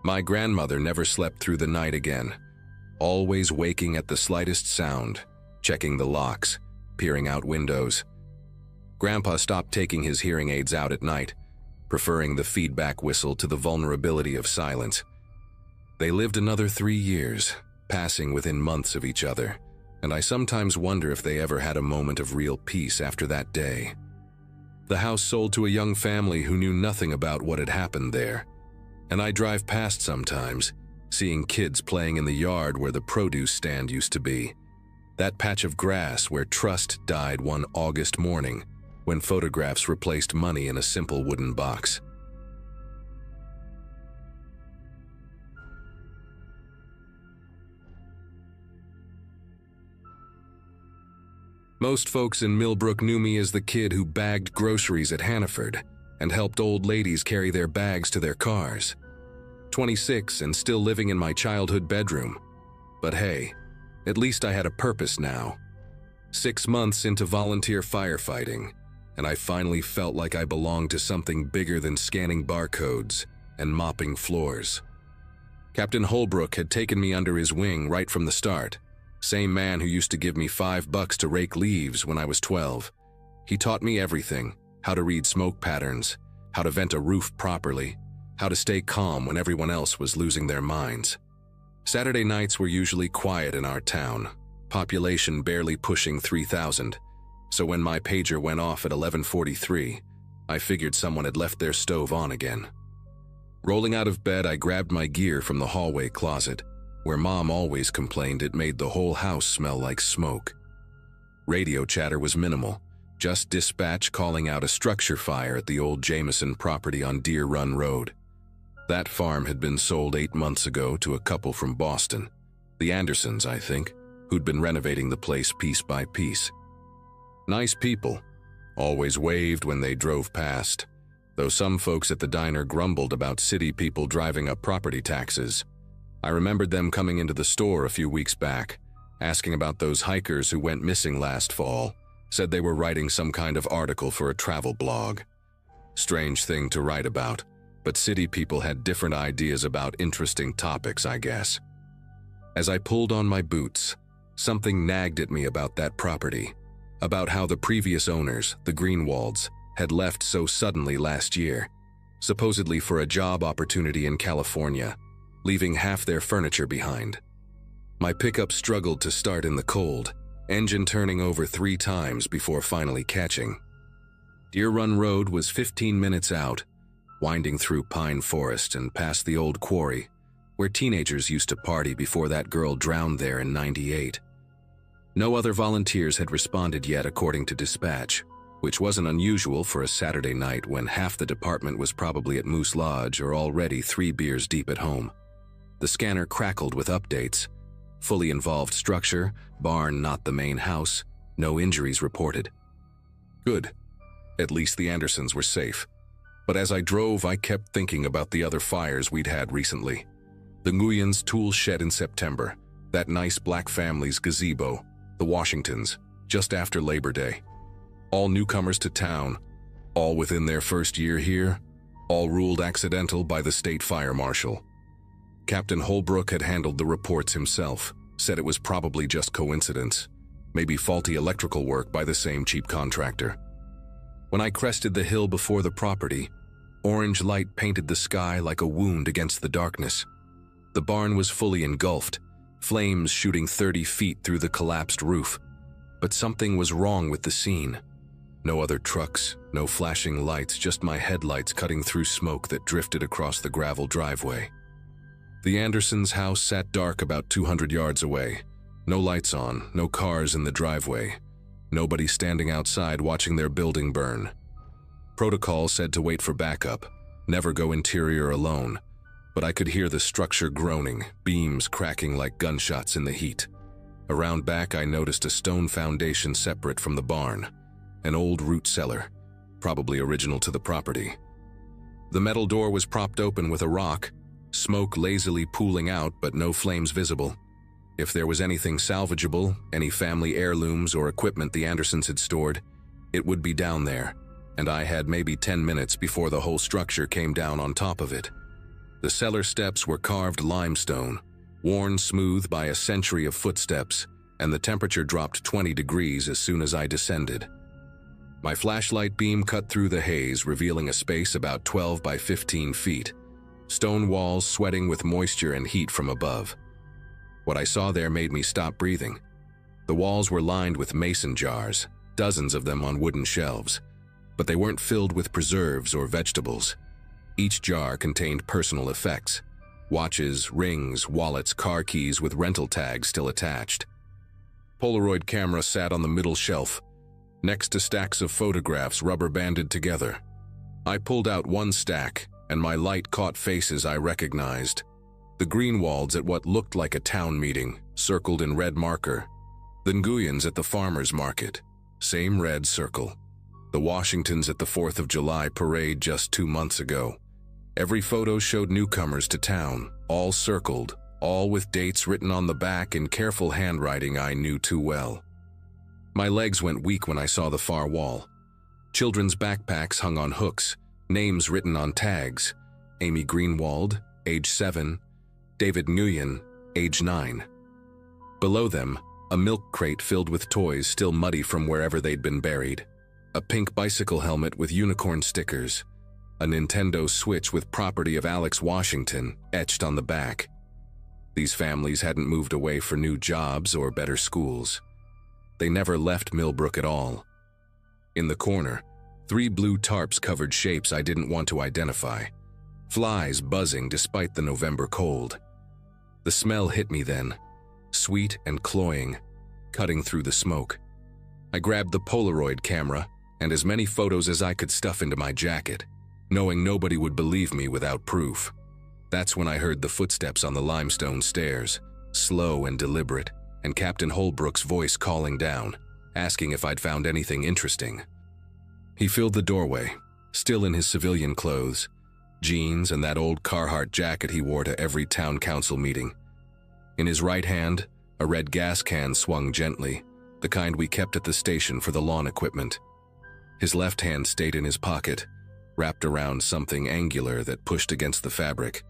Speaker 1: My grandmother never slept through the night again, always waking at the slightest sound, checking the locks, peering out windows. Grandpa stopped taking his hearing aids out at night, preferring the feedback whistle to the vulnerability of silence. They lived another 3 years, passing within months of each other, and I sometimes wonder if they ever had a moment of real peace after that day. The house sold to a young family who knew nothing about what had happened there, and I drive past sometimes, seeing kids playing in the yard where the produce stand used to be, that patch of grass where trust died one August morning when photographs replaced money in a simple wooden box. Most folks in Millbrook knew me as the kid who bagged groceries at Hannaford and helped old ladies carry their bags to their cars. 26 and still living in my childhood bedroom. But hey, at least I had a purpose now. 6 months into volunteer firefighting, and I finally felt like I belonged to something bigger than scanning barcodes and mopping floors. Captain Holbrook had taken me under his wing right from the start. Same man who used to give me $5 to rake leaves when I was 12. He taught me everything: how to read smoke patterns, how to vent a roof properly, how to stay calm when everyone else was losing their minds. Saturday nights were usually quiet in our town, population barely pushing 3,000, so when my pager went off at 11:43, I figured someone had left their stove on again. Rolling out of bed, I grabbed my gear from the hallway closet, where Mom always complained it made the whole house smell like smoke. Radio chatter was minimal, just dispatch calling out a structure fire at the old Jameson property on Deer Run Road. That farm had been sold 8 months ago to a couple from Boston, the Andersons, I think, who'd been renovating the place piece by piece. Nice people, always waved when they drove past, though some folks at the diner grumbled about city people driving up property taxes. I remembered them coming into the store a few weeks back, asking about those hikers who went missing last fall, said they were writing some kind of article for a travel blog. Strange thing to write about, but city people had different ideas about interesting topics, I guess. As I pulled on my boots, something nagged at me about that property, about how the previous owners, the Greenwalds, had left so suddenly last year, supposedly for a job opportunity in California, leaving half their furniture behind. My pickup struggled to start in the cold, engine turning over 3 times before finally catching. Deer Run Road was 15 minutes out, winding through pine forest and past the old quarry, where teenagers used to party before that girl drowned there in '98. No other volunteers had responded yet, according to dispatch, which wasn't unusual for a Saturday night when half the department was probably at Moose Lodge or already 3 beers deep at home. The scanner crackled with updates. Fully involved structure, barn not the main house, no injuries reported. Good. At least the Andersons were safe. But as I drove, I kept thinking about the other fires we'd had recently. The Nguyens' tool shed in September, that nice black family's gazebo, the Washingtons, just after Labor Day. All newcomers to town, all within their first year here. all ruled accidental by the state fire marshal. Captain Holbrook had handled the reports himself, said it was probably just coincidence, maybe faulty electrical work by the same cheap contractor. When I crested the hill before the property, orange light painted the sky like a wound against the darkness. The barn was fully engulfed, flames shooting 30 feet through the collapsed roof. But something was wrong with the scene. No other trucks, no flashing lights, just my headlights cutting through smoke that drifted across the gravel driveway. The Andersons' house sat dark about 200 yards away. No lights on, no cars in the driveway. Nobody standing outside watching their building burn. Protocol said to wait for backup, never go interior alone, but I could hear the structure groaning, beams cracking like gunshots in the heat. Around back, I noticed a stone foundation separate from the barn, an old root cellar, probably original to the property. The metal door was propped open with a rock, smoke lazily pooling out but no flames visible. If there was anything salvageable, any family heirlooms or equipment the Andersons had stored, it would be down there, and I had maybe 10 minutes before the whole structure came down on top of it. The cellar steps were carved limestone, worn smooth by a century of footsteps, and the temperature dropped 20 degrees as soon as I descended. My flashlight beam cut through the haze, revealing a space about 12 by 15 feet, stone walls sweating with moisture and heat from above. What I saw there made me stop breathing. The walls were lined with mason jars, dozens of them on wooden shelves, but they weren't filled with preserves or vegetables. Each jar contained personal effects: watches, rings, wallets, car keys with rental tags still attached. Polaroid camera sat on the middle shelf, next to stacks of photographs rubber-banded together. I pulled out one stack, and my light caught faces I recognized. The Greenwalds at what looked like a town meeting, circled in red marker. The Nguyens at the farmer's market, same red circle. The Washingtons at the 4th of July parade just 2 months ago. Every photo showed newcomers to town, all circled, all with dates written on the back in careful handwriting I knew too well. My legs went weak when I saw the far wall. Children's backpacks hung on hooks, names written on tags: Amy Greenwald, age 7, David Nguyen, age 9. Below them, a milk crate filled with toys still muddy from wherever they'd been buried, a pink bicycle helmet with unicorn stickers, a Nintendo Switch with property of Alex Washington etched on the back. These families hadn't moved away for new jobs or better schools. They never left Millbrook at all. In the corner, 3 blue tarps covered shapes I didn't want to identify, flies buzzing despite the November cold. The smell hit me then, sweet and cloying, cutting through the smoke. I grabbed the Polaroid camera and as many photos as I could stuff into my jacket, knowing nobody would believe me without proof. That's when I heard the footsteps on the limestone stairs, slow and deliberate, and Captain Holbrook's voice calling down, asking if I'd found anything interesting. He filled the doorway, still in his civilian clothes, jeans and that old Carhartt jacket he wore to every town council meeting. In his right hand, a red gas can swung gently, the kind we kept at the station for the lawn equipment. His left hand stayed in his pocket, wrapped around something angular that pushed against the fabric.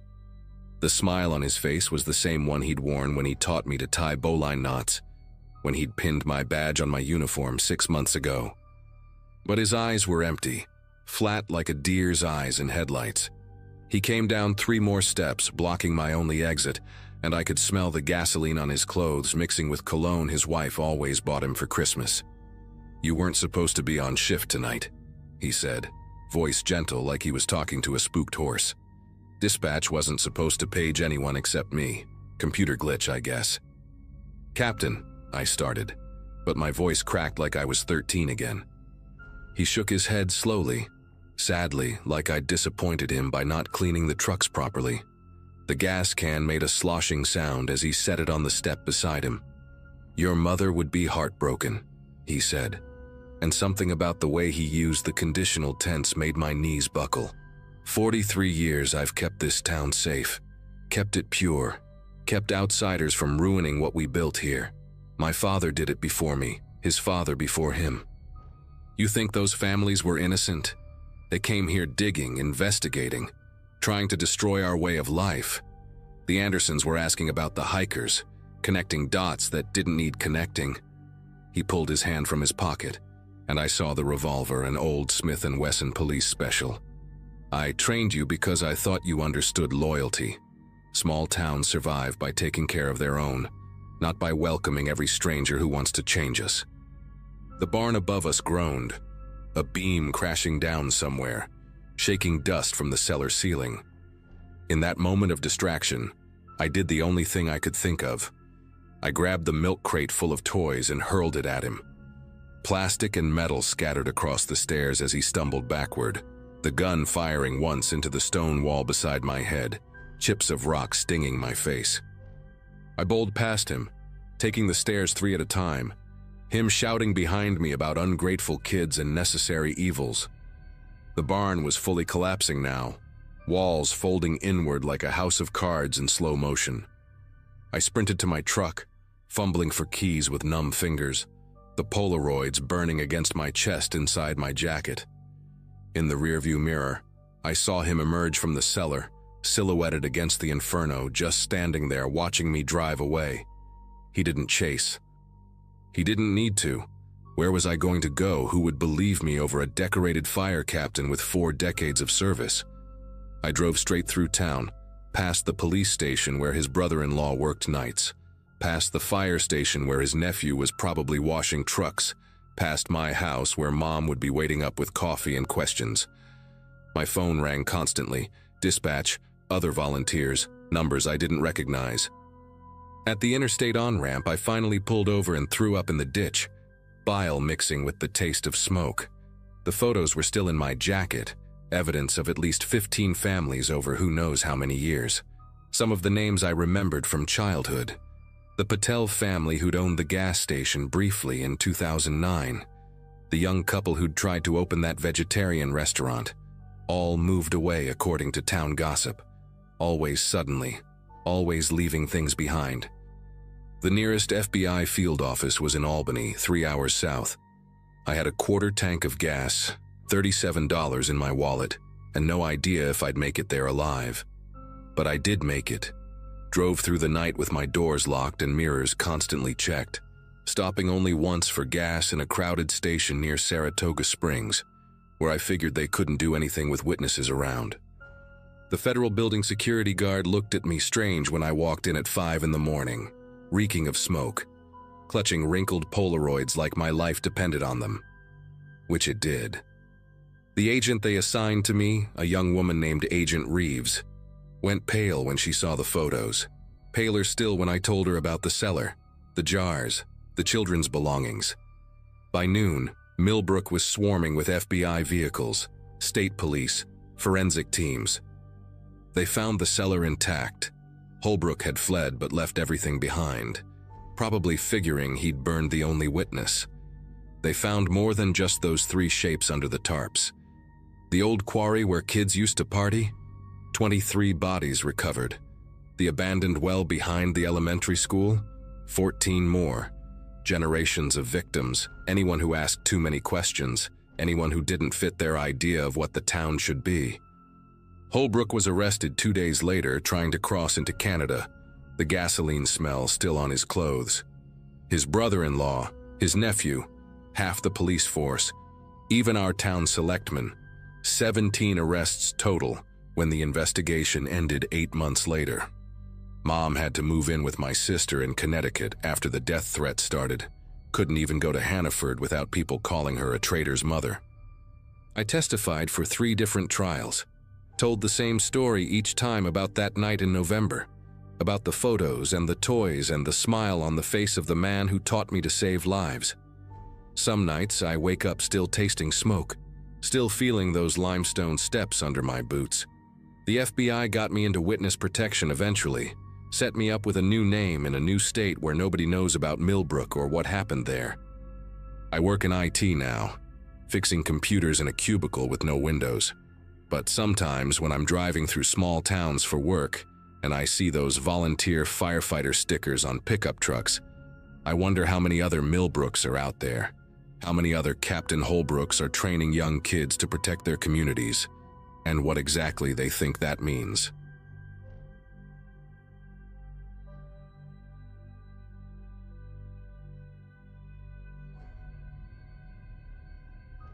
Speaker 1: The smile on his face was the same one he'd worn when he taught me to tie bowline knots, when he'd pinned my badge on my uniform 6 months ago. But his eyes were empty, flat like a deer's eyes in headlights. He came down 3 more steps, blocking my only exit, and I could smell the gasoline on his clothes mixing with cologne his wife always bought him for Christmas. "You weren't supposed to be on shift tonight," he said, voice gentle like he was talking to a spooked horse. "Dispatch wasn't supposed to page anyone except me. Computer glitch, I guess." "Captain," I started, but my voice cracked like I was 13 again. He shook his head slowly, sadly, like I'd disappointed him by not cleaning the trucks properly. The gas can made a sloshing sound as he set it on the step beside him. "Your mother would be heartbroken," he said, and something about the way he used the conditional tense made my knees buckle. 43 years I've kept this town safe, kept it pure, kept outsiders from ruining what we built here. My father did it before me, his father before him. You think those families were innocent? They came here digging, investigating, trying to destroy our way of life. The Andersons were asking about the hikers, connecting dots that didn't need connecting. He pulled his hand from his pocket, and I saw the revolver, an old Smith & Wesson police special. I trained you because I thought you understood loyalty. Small towns survive by taking care of their own, not by welcoming every stranger who wants to change us. The barn above us groaned, a beam crashing down somewhere, shaking dust from the cellar ceiling. In that moment of distraction, I did the only thing I could think of. I grabbed the milk crate full of toys and hurled it at him. Plastic and metal scattered across the stairs as he stumbled backward, the gun firing once into the stone wall beside my head, chips of rock stinging my face. I bowled past him, taking the stairs 3 at a time, him shouting behind me about ungrateful kids and necessary evils. The barn was fully collapsing now, walls folding inward like a house of cards in slow motion. I sprinted to my truck, fumbling for keys with numb fingers, the Polaroids burning against my chest inside my jacket. In the rearview mirror, I saw him emerge from the cellar, silhouetted against the inferno, just standing there watching me drive away. He didn't chase. He didn't need to. Where was I going to go? Who would believe me over a decorated fire captain with 4 decades of service? I drove straight through town, past the police station where his brother-in-law worked nights, past the fire station where his nephew was probably washing trucks, past my house where Mom would be waiting up with coffee and questions. My phone rang constantly, dispatch, other volunteers, numbers I didn't recognize. At the interstate on-ramp, I finally pulled over and threw up in the ditch, bile mixing with the taste of smoke. The photos were still in my jacket, evidence of at least 15 families over who knows how many years. Some of the names I remembered from childhood. The Patel family who'd owned the gas station briefly in 2009. The young couple who'd tried to open that vegetarian restaurant. All moved away according to town gossip. Always suddenly, always leaving things behind. The nearest FBI field office was in Albany, 3 hours south. I had a quarter tank of gas, $37 in my wallet, and no idea if I'd make it there alive. But I did make it. Drove through the night with my doors locked and mirrors constantly checked, stopping only once for gas in a crowded station near Saratoga Springs, where I figured they couldn't do anything with witnesses around. The federal building security guard looked at me strange when I walked in at 5 in the morning, reeking of smoke, clutching wrinkled Polaroids like my life depended on them. Which it did. The agent they assigned to me, a young woman named Agent Reeves, went pale when she saw the photos, paler still when I told her about the cellar, the jars, the children's belongings. By noon, Millbrook was swarming with FBI vehicles, state police, forensic teams. They found the cellar intact. Holbrook had fled but left everything behind, probably figuring he'd burned the only witness. They found more than just those 3 shapes under the tarps. The old quarry where kids used to party? 23 bodies recovered. The abandoned well behind the elementary school? 14 more. Generations of victims, anyone who asked too many questions, anyone who didn't fit their idea of what the town should be. Holbrook was arrested 2 days later trying to cross into Canada, the gasoline smell still on his clothes. His brother-in-law, his nephew, half the police force, even our town selectmen, 17 arrests total when the investigation ended 8 months later. Mom had to move in with my sister in Connecticut after the death threat started. Couldn't even go to Hannaford without people calling her a traitor's mother. I testified for 3 different trials. Told the same story each time about that night in November, about the photos and the toys and the smile on the face of the man who taught me to save lives. Some nights I wake up still tasting smoke, still feeling those limestone steps under my boots. The FBI got me into witness protection eventually, set me up with a new name in a new state where nobody knows about Millbrook or what happened there. I work in IT now, fixing computers in a cubicle with no windows. But sometimes when I'm driving through small towns for work and I see those volunteer firefighter stickers on pickup trucks, I wonder how many other Millbrooks are out there, how many other Captain Holbrooks are training young kids to protect their communities, and what exactly they think that means.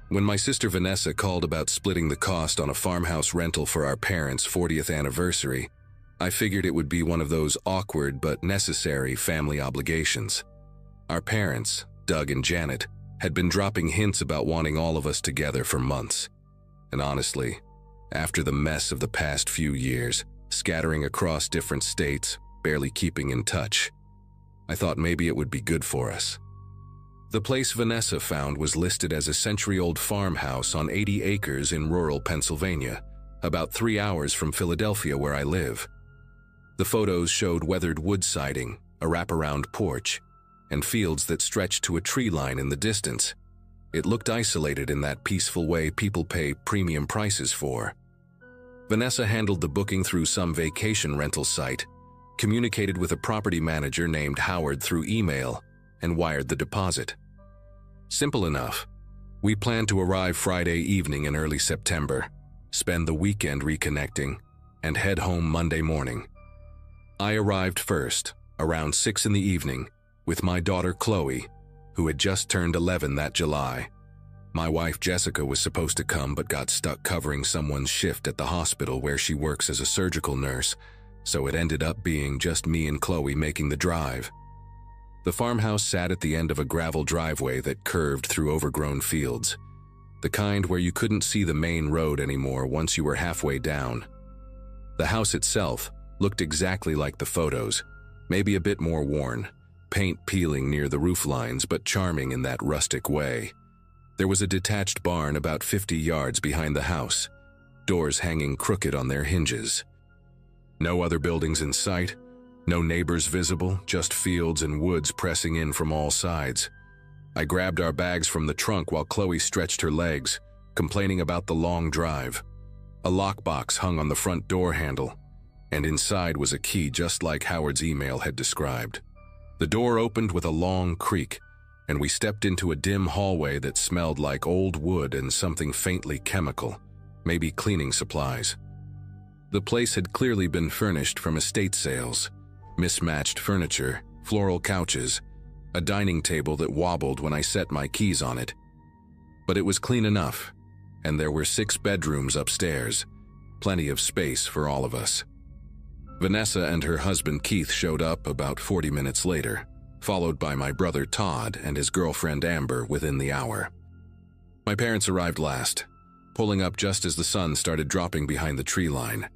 Speaker 1: When my sister Vanessa called about splitting the cost on a farmhouse rental for our parents' 40th anniversary, I figured it would be one of those awkward but necessary family obligations. Our parents, Doug and Janet, had been dropping hints about wanting all of us together for months. And honestly, after the mess of the past few years, scattering across different states, barely keeping in touch, I thought maybe it would be good for us. The place Vanessa found was listed as a century-old farmhouse on 80 acres in rural Pennsylvania, about 3 hours from Philadelphia where I live. The photos showed weathered wood siding, a wraparound porch, and fields that stretched to a tree line in the distance. It looked isolated in that peaceful way people pay premium prices for. Vanessa handled the booking through some vacation rental site, communicated with a property manager named Howard through email, and wired the deposit. Simple enough. We planned to arrive Friday evening in early September, spend the weekend reconnecting, and head home Monday morning. I arrived first, around 6 in the evening, with my daughter Chloe, who had just turned 11 that July. My wife Jessica was supposed to come but got stuck covering someone's shift at the hospital where she works as a surgical nurse, so it ended up being just me and Chloe making the drive. The farmhouse sat at the end of a gravel driveway that curved through overgrown fields, the kind where you couldn't see the main road anymore once you were halfway down. The house itself looked exactly like the photos, maybe a bit more worn, paint peeling near the roof lines but charming in that rustic way. There was a detached barn about 50 yards behind the house, doors hanging crooked on their hinges. No other buildings in sight, no neighbors visible, just fields and woods pressing in from all sides. I grabbed our bags from the trunk while Chloe stretched her legs, complaining about the long drive. A lockbox hung on the front door handle, and inside was a key just like Howard's email had described. The door opened with a long creak, and we stepped into a dim hallway that smelled like old wood and something faintly chemical, maybe cleaning supplies. The place had clearly been furnished from estate sales. Mismatched furniture, floral couches, a dining table that wobbled when I set my keys on it. But it was clean enough, and there were 6 bedrooms upstairs, plenty of space for all of us. Vanessa and her husband Keith showed up about 40 minutes later, followed by my brother Todd and his girlfriend Amber within the hour. My parents arrived last, pulling up just as the sun started dropping behind the tree line,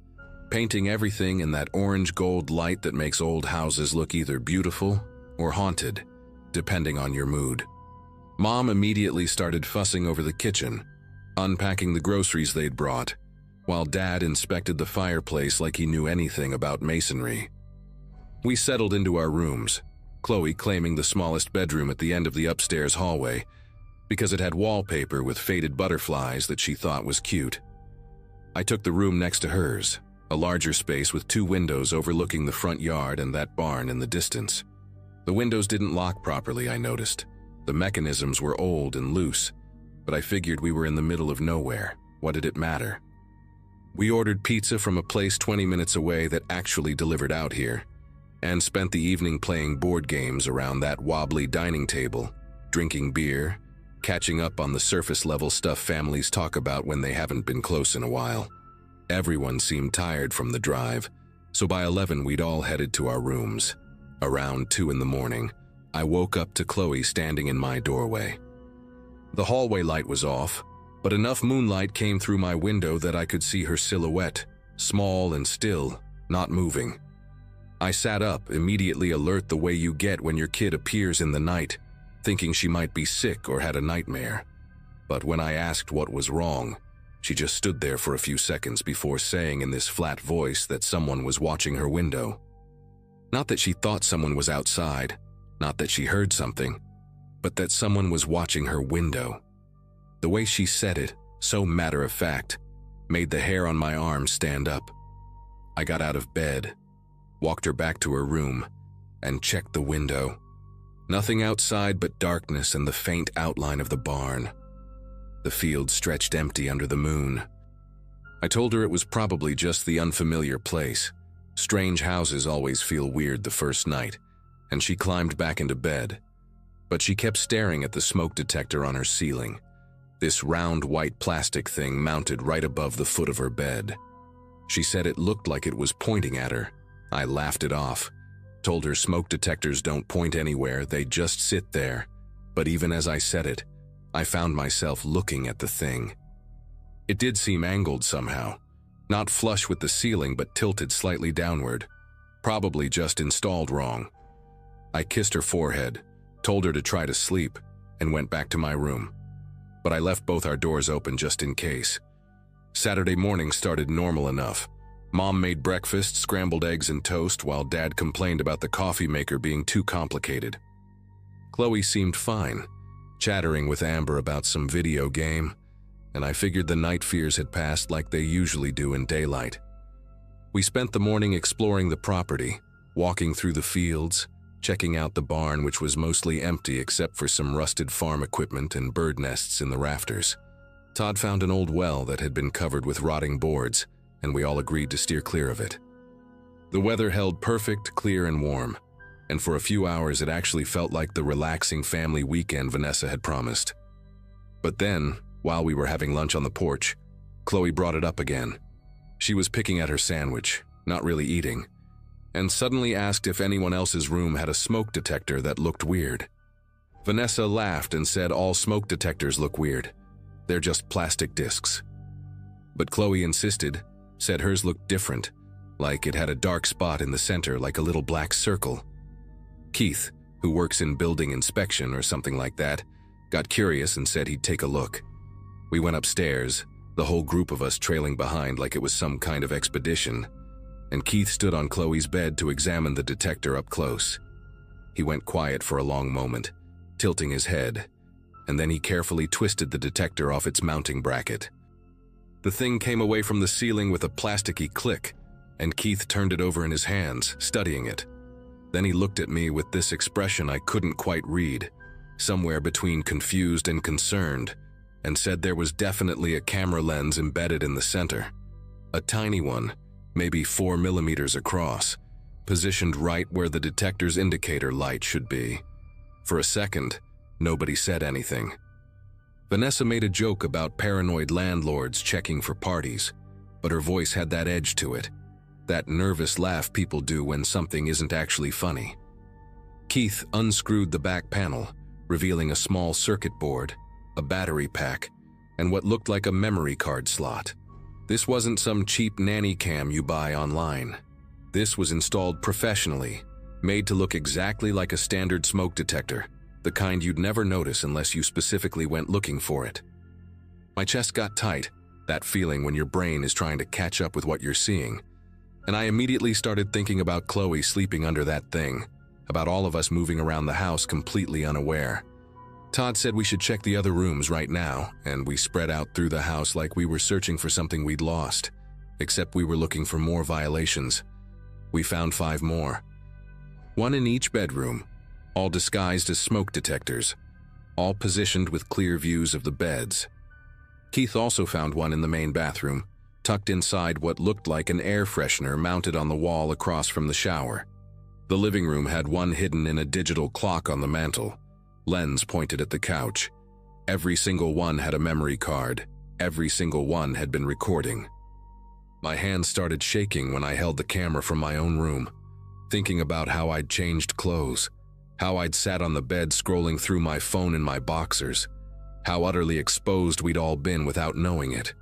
Speaker 1: painting everything in that orange-gold light that makes old houses look either beautiful or haunted, depending on your mood. Mom immediately started fussing over the kitchen, unpacking the groceries they'd brought, while Dad inspected the fireplace like he knew anything about masonry. We settled into our rooms, Chloe claiming the smallest bedroom at the end of the upstairs hallway because it had wallpaper with faded butterflies that she thought was cute. I took the room next to hers, a larger space with 2 windows overlooking the front yard and that barn in the distance. The windows didn't lock properly, I noticed. The mechanisms were old and loose, but I figured we were in the middle of nowhere. What did it matter? We ordered pizza from a place 20 minutes away that actually delivered out here, and spent the evening playing board games around that wobbly dining table, drinking beer, catching up on the surface-level stuff families talk about when they haven't been close in a while. Everyone seemed tired from the drive, so by 11 we'd all headed to our rooms. Around 2 in the morning, I woke up to Chloe standing in my doorway. The hallway light was off, but enough moonlight came through my window that I could see her silhouette, small and still, not moving. I sat up, immediately alert the way you get when your kid appears in the night, thinking she might be sick or had a nightmare. But when I asked what was wrong, she just stood there for a few seconds before saying in this flat voice that someone was watching her window. Not that she thought someone was outside, not that she heard something, but that someone was watching her window. The way she said it, so matter-of-fact, made the hair on my arm stand up. I got out of bed, walked her back to her room, and checked the window. Nothing outside but darkness and the faint outline of the barn. The field stretched empty under the moon. I told her it was probably just the unfamiliar place. Strange houses always feel weird the first night, and she climbed back into bed. But she kept staring at the smoke detector on her ceiling, this round white plastic thing mounted right above the foot of her bed. She said it looked like it was pointing at her. I laughed it off, told her smoke detectors don't point anywhere, they just sit there. But even as I said it, I found myself looking at the thing. It did seem angled somehow, not flush with the ceiling but tilted slightly downward, probably just installed wrong. I kissed her forehead, told her to try to sleep, and went back to my room. But I left both our doors open just in case. Saturday morning started normal enough. Mom made breakfast, scrambled eggs and toast, while Dad complained about the coffee maker being too complicated. Chloe seemed fine, chattering with Amber about some video game, and I figured the night fears had passed like they usually do in daylight. We spent the morning exploring the property, walking through the fields, checking out the barn, which was mostly empty except for some rusted farm equipment and bird nests in the rafters. Todd found an old well that had been covered with rotting boards, and we all agreed to steer clear of it. The weather held perfect, clear and warm, and for a few hours it actually felt like the relaxing family weekend Vanessa had promised. But then, while we were having lunch on the porch, Chloe brought it up again. She was picking at her sandwich, not really eating, and suddenly asked if anyone else's room had a smoke detector that looked weird. Vanessa laughed and said all smoke detectors look weird. They're just plastic discs. But Chloe insisted, said hers looked different, like it had a dark spot in the center like a little black circle. Keith, who works in building inspection or something like that, got curious and said he'd take a look. We went upstairs, the whole group of us trailing behind like it was some kind of expedition, and Keith stood on Chloe's bed to examine the detector up close. He went quiet for a long moment, tilting his head, and then he carefully twisted the detector off its mounting bracket. The thing came away from the ceiling with a plasticky click, and Keith turned it over in his hands, studying it. Then he looked at me with this expression I couldn't quite read, somewhere between confused and concerned, and said there was definitely a camera lens embedded in the center. A tiny one, maybe 4 millimeters across, positioned right where the detector's indicator light should be. For a second, nobody said anything. Vanessa made a joke about paranoid landlords checking for parties, but her voice had that edge to it, that nervous laugh people do when something isn't actually funny. Keith unscrewed the back panel, revealing a small circuit board, a battery pack, and what looked like a memory card slot. This wasn't some cheap nanny cam you buy online. This was installed professionally, made to look exactly like a standard smoke detector, the kind you'd never notice unless you specifically went looking for it. My chest got tight, that feeling when your brain is trying to catch up with what you're seeing, and I immediately started thinking about Chloe sleeping under that thing, about all of us moving around the house completely unaware. Todd said we should check the other rooms right now, and we spread out through the house like we were searching for something we'd lost, except we were looking for more violations. We found 5 more. 1 in each bedroom, all disguised as smoke detectors, all positioned with clear views of the beds. Keith also found 1 in the main bathroom, tucked inside what looked like an air freshener mounted on the wall across from the shower. The living room had 1 hidden in a digital clock on the mantel, lens pointed at the couch. Every single one had a memory card. Every single one had been recording. My hands started shaking when I held the camera from my own room, thinking about how I'd changed clothes, how I'd sat on the bed scrolling through my phone in my boxers, how utterly exposed we'd all been without knowing it.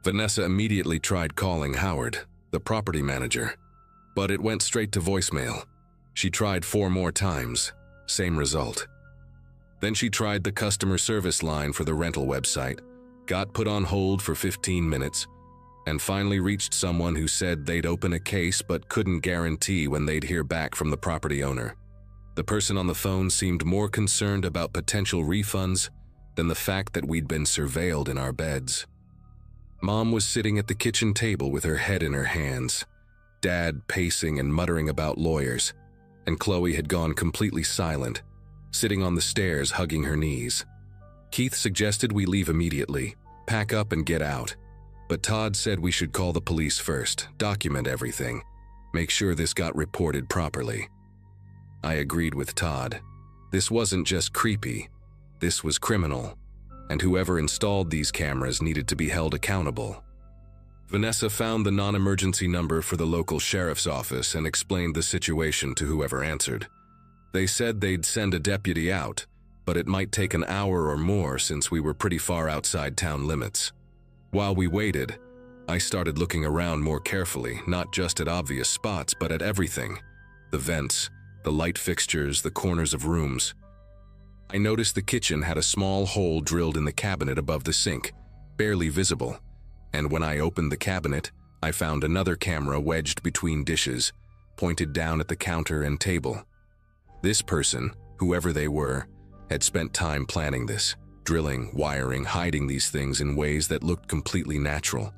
Speaker 1: Vanessa immediately tried calling Howard, the property manager, but it went straight to voicemail. She tried 4 more times, same result. Then she tried the customer service line for the rental website, got put on hold for 15 minutes, and finally reached someone who said they'd open a case but couldn't guarantee when they'd hear back from the property owner. The person on the phone seemed more concerned about potential refunds than the fact that we'd been surveilled in our beds. Mom was sitting at the kitchen table with her head in her hands, Dad pacing and muttering about lawyers, and Chloe had gone completely silent, sitting on the stairs hugging her knees. Keith suggested we leave immediately, pack up and get out. But Todd said we should call the police first, document everything, make sure this got reported properly. I agreed with Todd. This wasn't just creepy, this was criminal, and whoever installed these cameras needed to be held accountable. Vanessa found the non-emergency number for the local sheriff's office and explained the situation to whoever answered. They said they'd send a deputy out, but it might take an hour or more since we were pretty far outside town limits. While we waited, I started looking around more carefully, not just at obvious spots, but at everything. The vents, the light fixtures, the corners of rooms. I noticed the kitchen had a small hole drilled in the cabinet above the sink, barely visible, and when I opened the cabinet, I found another camera wedged between dishes, pointed down at the counter and table. This person, whoever they were, had spent time planning this, drilling, wiring, hiding these things in ways that looked completely natural.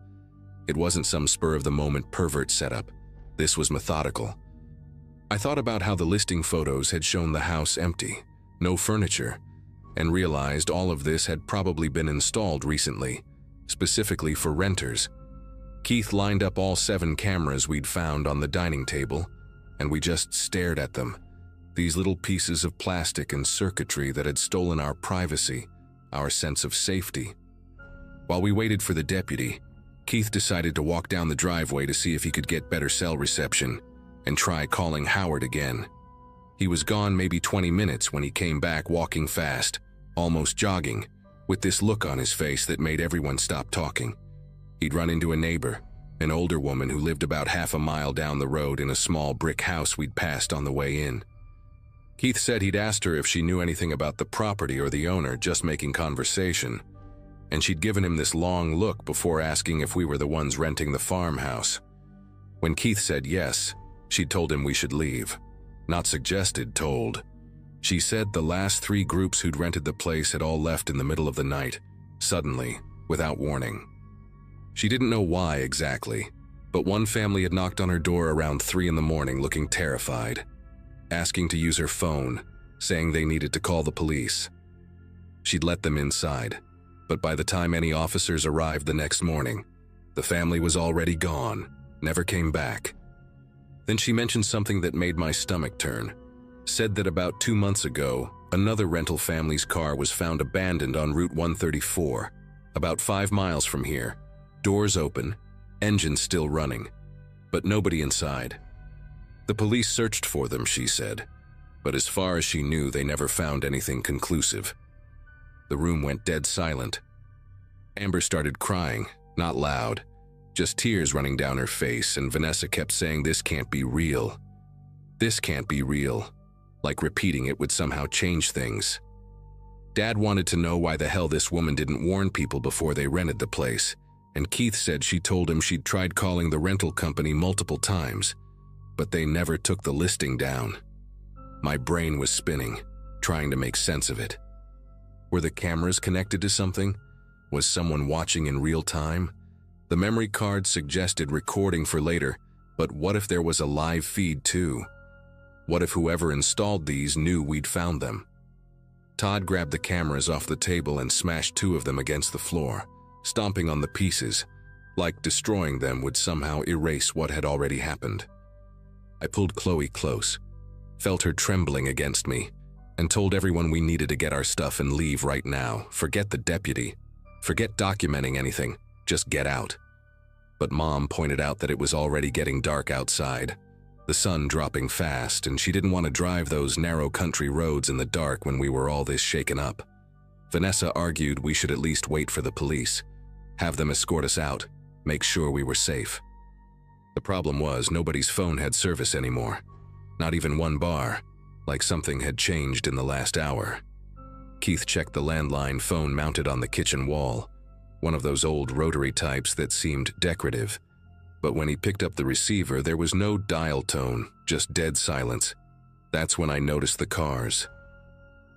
Speaker 1: It wasn't some spur-of-the-moment pervert setup. This was methodical. I thought about how the listing photos had shown the house empty, no furniture, and realized all of this had probably been installed recently, specifically for renters. Keith lined up all 7 cameras we'd found on the dining table, and we just stared at them. These little pieces of plastic and circuitry that had stolen our privacy, our sense of safety. While we waited for the deputy, Keith decided to walk down the driveway to see if he could get better cell reception and try calling Howard again. He was gone maybe 20 minutes when he came back walking fast, almost jogging, with this look on his face that made everyone stop talking. He'd run into a neighbor, an older woman who lived about half a mile down the road in a small brick house we'd passed on the way in. Keith said he'd asked her if she knew anything about the property or the owner, just making conversation, and she'd given him this long look before asking if we were the ones renting the farmhouse. When Keith said yes, she'd told him we should leave. Not suggested, told. She said the last 3 groups who'd rented the place had all left in the middle of the night, suddenly, without warning. She didn't know why exactly, but one family had knocked on her door around 3 in the morning looking terrified, asking to use her phone, saying they needed to call the police. She'd let them inside, but by the time any officers arrived the next morning, the family was already gone, never came back. Then she mentioned something that made my stomach turn. Said that about 2 months ago, another rental family's car was found abandoned on Route 134, about 5 miles from here. Doors open, engine still running, but nobody inside. The police searched for them, she said, but as far as she knew, they never found anything conclusive. The room went dead silent. Amber started crying, not loud, just tears running down her face, and Vanessa kept saying, "This can't be real. This can't be real," like repeating it would somehow change things. Dad wanted to know why the hell this woman didn't warn people before they rented the place, and Keith said she told him she'd tried calling the rental company multiple times, but they never took the listing down. My brain was spinning, trying to make sense of it. Were the cameras connected to something? Was someone watching in real time? The memory card suggested recording for later, but what if there was a live feed too? What if whoever installed these knew we'd found them? Todd grabbed the cameras off the table and smashed 2 of them against the floor, stomping on the pieces, like destroying them would somehow erase what had already happened. I pulled Chloe close, felt her trembling against me, and told everyone we needed to get our stuff and leave right now. Forget the deputy. Forget documenting anything. Just get out. But Mom pointed out that it was already getting dark outside, the sun dropping fast, and she didn't want to drive those narrow country roads in the dark when we were all this shaken up. Vanessa argued we should at least wait for the police, have them escort us out, make sure we were safe. The problem was nobody's phone had service anymore, not even one bar, like something had changed in the last hour. Keith checked the landline phone mounted on the kitchen wall, one of those old rotary types that seemed decorative, but when he picked up the receiver, there was no dial tone, just dead silence. That's when I noticed the cars.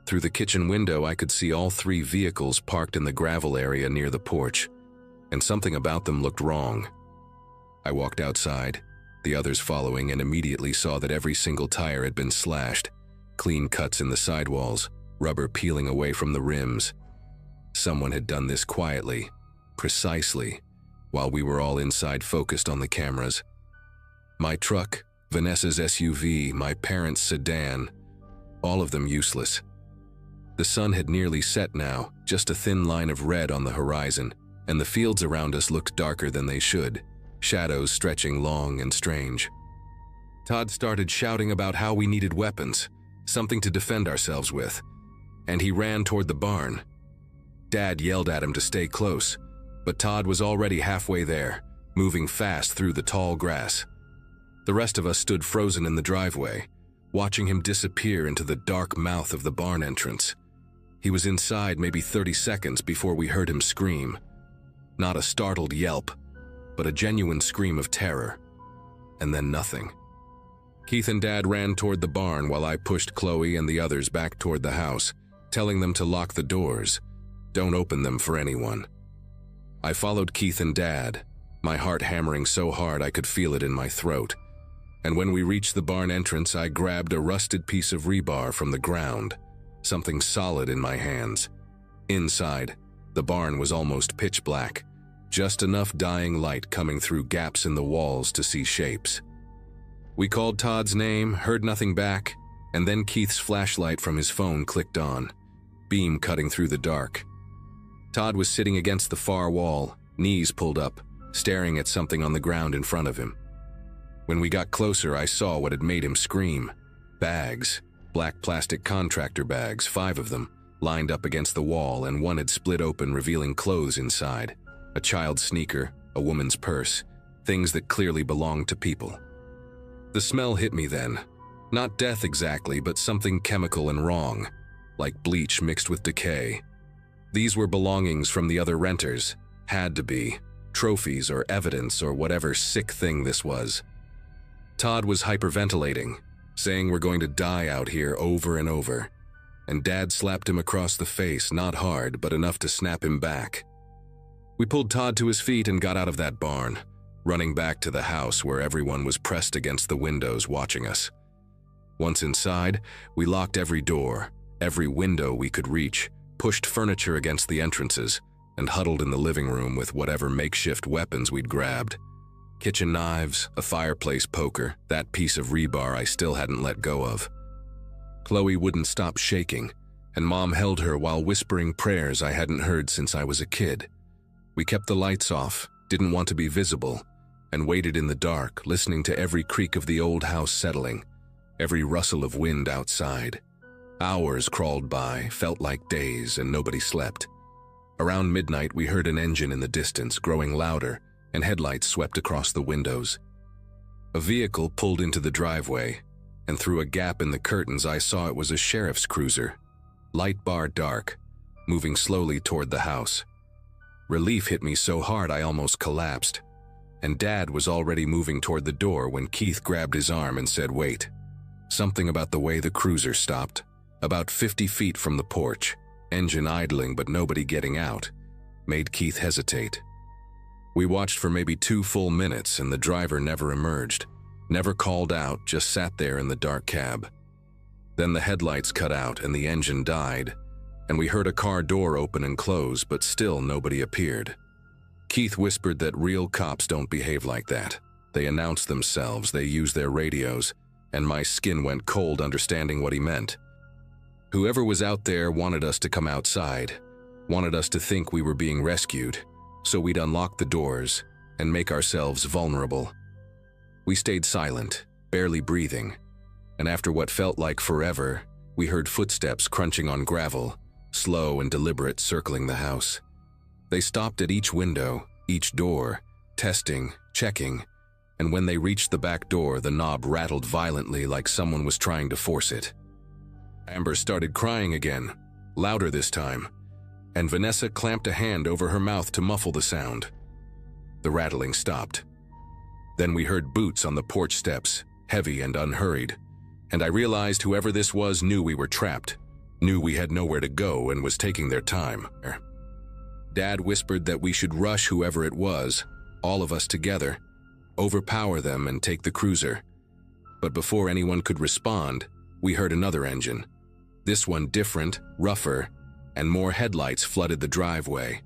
Speaker 1: Through the kitchen window, I could see all 3 vehicles parked in the gravel area near the porch, and something about them looked wrong. I walked outside, the others following, and immediately saw that every single tire had been slashed, clean cuts in the sidewalls, rubber peeling away from the rims. Someone had done this quietly, precisely, while we were all inside focused on the cameras. My truck, Vanessa's SUV, my parents' sedan, all of them useless. The sun had nearly set now, just a thin line of red on the horizon, and the fields around us looked darker than they should, shadows stretching long and strange. Todd started shouting about how we needed weapons, something to defend ourselves with, and he ran toward the barn. Dad yelled at him to stay close, but Todd was already halfway there, moving fast through the tall grass. The rest of us stood frozen in the driveway, watching him disappear into the dark mouth of the barn entrance. He was inside maybe 30 seconds before we heard him scream. Not a startled yelp, but a genuine scream of terror. And then nothing. Keith and Dad ran toward the barn while I pushed Chloe and the others back toward the house, telling them to lock the doors. Don't open them for anyone. I followed Keith and Dad, my heart hammering so hard I could feel it in my throat. And when we reached the barn entrance, I grabbed a rusted piece of rebar from the ground, something solid in my hands. Inside, the barn was almost pitch black, just enough dying light coming through gaps in the walls to see shapes. We called Todd's name, heard nothing back, and then Keith's flashlight from his phone clicked on, beam cutting through the dark. Todd was sitting against the far wall, knees pulled up, staring at something on the ground in front of him. When we got closer, I saw what had made him scream. Bags, black plastic contractor bags, 5 of them, lined up against the wall, and one had split open, revealing clothes inside. A child's sneaker, a woman's purse, things that clearly belonged to people. The smell hit me then. Not death exactly, but something chemical and wrong, like bleach mixed with decay. These were belongings from the other renters, had to be, trophies or evidence or whatever sick thing this was. Todd was hyperventilating, saying we're going to die out here over and over, and Dad slapped him across the face, not hard, but enough to snap him back. We pulled Todd to his feet and got out of that barn, running back to the house where everyone was pressed against the windows watching us. Once inside, we locked every door, every window we could reach, pushed furniture against the entrances, and huddled in the living room with whatever makeshift weapons we'd grabbed. Kitchen knives, a fireplace poker, that piece of rebar I still hadn't let go of. Chloe wouldn't stop shaking, and Mom held her while whispering prayers I hadn't heard since I was a kid. We kept the lights off, didn't want to be visible, and waited in the dark, listening to every creak of the old house settling, every rustle of wind outside. Hours crawled by, felt like days, and nobody slept. Around midnight, we heard an engine in the distance, growing louder, and headlights swept across the windows. A vehicle pulled into the driveway, and through a gap in the curtains I saw it was a sheriff's cruiser, light bar dark, moving slowly toward the house. Relief hit me so hard I almost collapsed, and Dad was already moving toward the door when Keith grabbed his arm and said, "Wait." Something about the way the cruiser stopped, about 50 feet from the porch, engine idling but nobody getting out, made Keith hesitate. We watched for maybe 2 full minutes and the driver never emerged, never called out, just sat there in the dark cab. Then the headlights cut out and the engine died, and we heard a car door open and close, but still nobody appeared. Keith whispered that real cops don't behave like that. They announce themselves, they use their radios, and my skin went cold understanding what he meant. Whoever was out there wanted us to come outside, wanted us to think we were being rescued, so we'd unlock the doors and make ourselves vulnerable. We stayed silent, barely breathing, and after what felt like forever, we heard footsteps crunching on gravel, slow and deliberate, circling the house. They stopped at each window, each door, testing, checking, and when they reached the back door, the knob rattled violently like someone was trying to force it. Amber started crying again, louder this time, and Vanessa clamped a hand over her mouth to muffle the sound. The rattling stopped. Then we heard boots on the porch steps, heavy and unhurried, and I realized whoever this was knew we were trapped, knew we had nowhere to go and was taking their time. Dad whispered that we should rush whoever it was, all of us together, overpower them and take the cruiser. But before anyone could respond, we heard another engine. This one different, rougher, and more headlights flooded the driveway.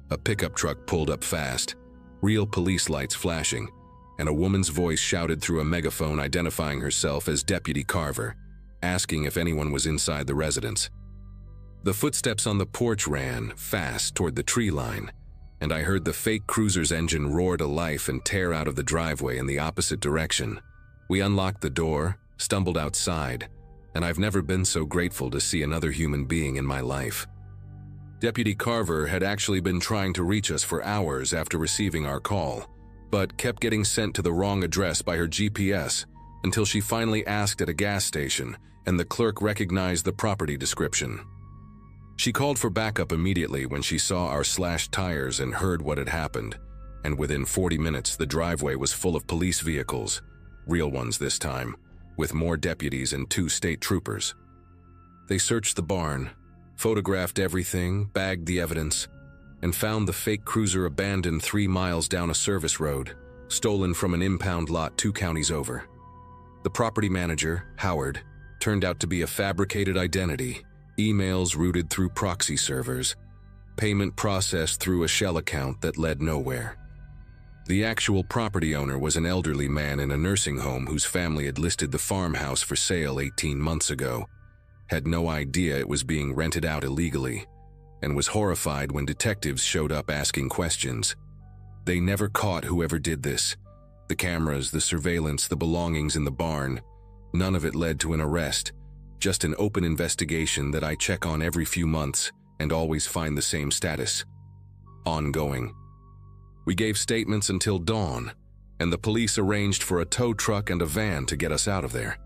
Speaker 1: A pickup truck pulled up fast, real police lights flashing, and a woman's voice shouted through a megaphone identifying herself as Deputy Carver, asking if anyone was inside the residence. The footsteps on the porch ran fast toward the tree line, and I heard the fake cruiser's engine roar to life and tear out of the driveway in the opposite direction. We unlocked the door, stumbled outside, and I've never been so grateful to see another human being in my life. Deputy Carver had actually been trying to reach us for hours after receiving our call, but kept getting sent to the wrong address by her GPS until she finally asked at a gas station and the clerk recognized the property description. She called for backup immediately when she saw our slashed tires and heard what had happened, and within 40 minutes the driveway was full of police vehicles, real ones this time, with more deputies and 2 state troopers. They searched the barn, photographed everything, bagged the evidence, and found the fake cruiser abandoned 3 miles down a service road, stolen from an impound lot 2 counties over. The property manager, Howard, turned out to be a fabricated identity, emails routed through proxy servers, payment processed through a shell account that led nowhere. The actual property owner was an elderly man in a nursing home whose family had listed the farmhouse for sale 18 months ago, had no idea it was being rented out illegally, and was horrified when detectives showed up asking questions. They never caught whoever did this. The cameras, the surveillance, the belongings in the barn, none of it led to an arrest, just an open investigation that I check on every few months and always find the same status: ongoing. We gave statements until dawn, and the police arranged for a tow truck and a van to get us out of there.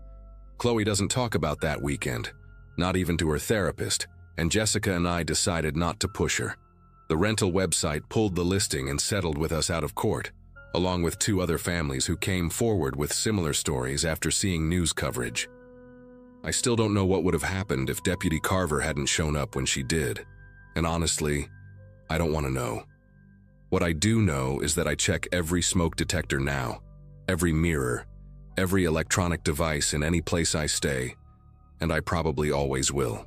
Speaker 1: Chloe doesn't talk about that weekend, not even to her therapist, and Jessica and I decided not to push her. The rental website pulled the listing and settled with us out of court, along with 2 other families who came forward with similar stories after seeing news coverage. I still don't know what would have happened if Deputy Carver hadn't shown up when she did, and honestly, I don't want to know. What I do know is that I check every smoke detector now, every mirror, every electronic device in any place I stay, and I probably always will.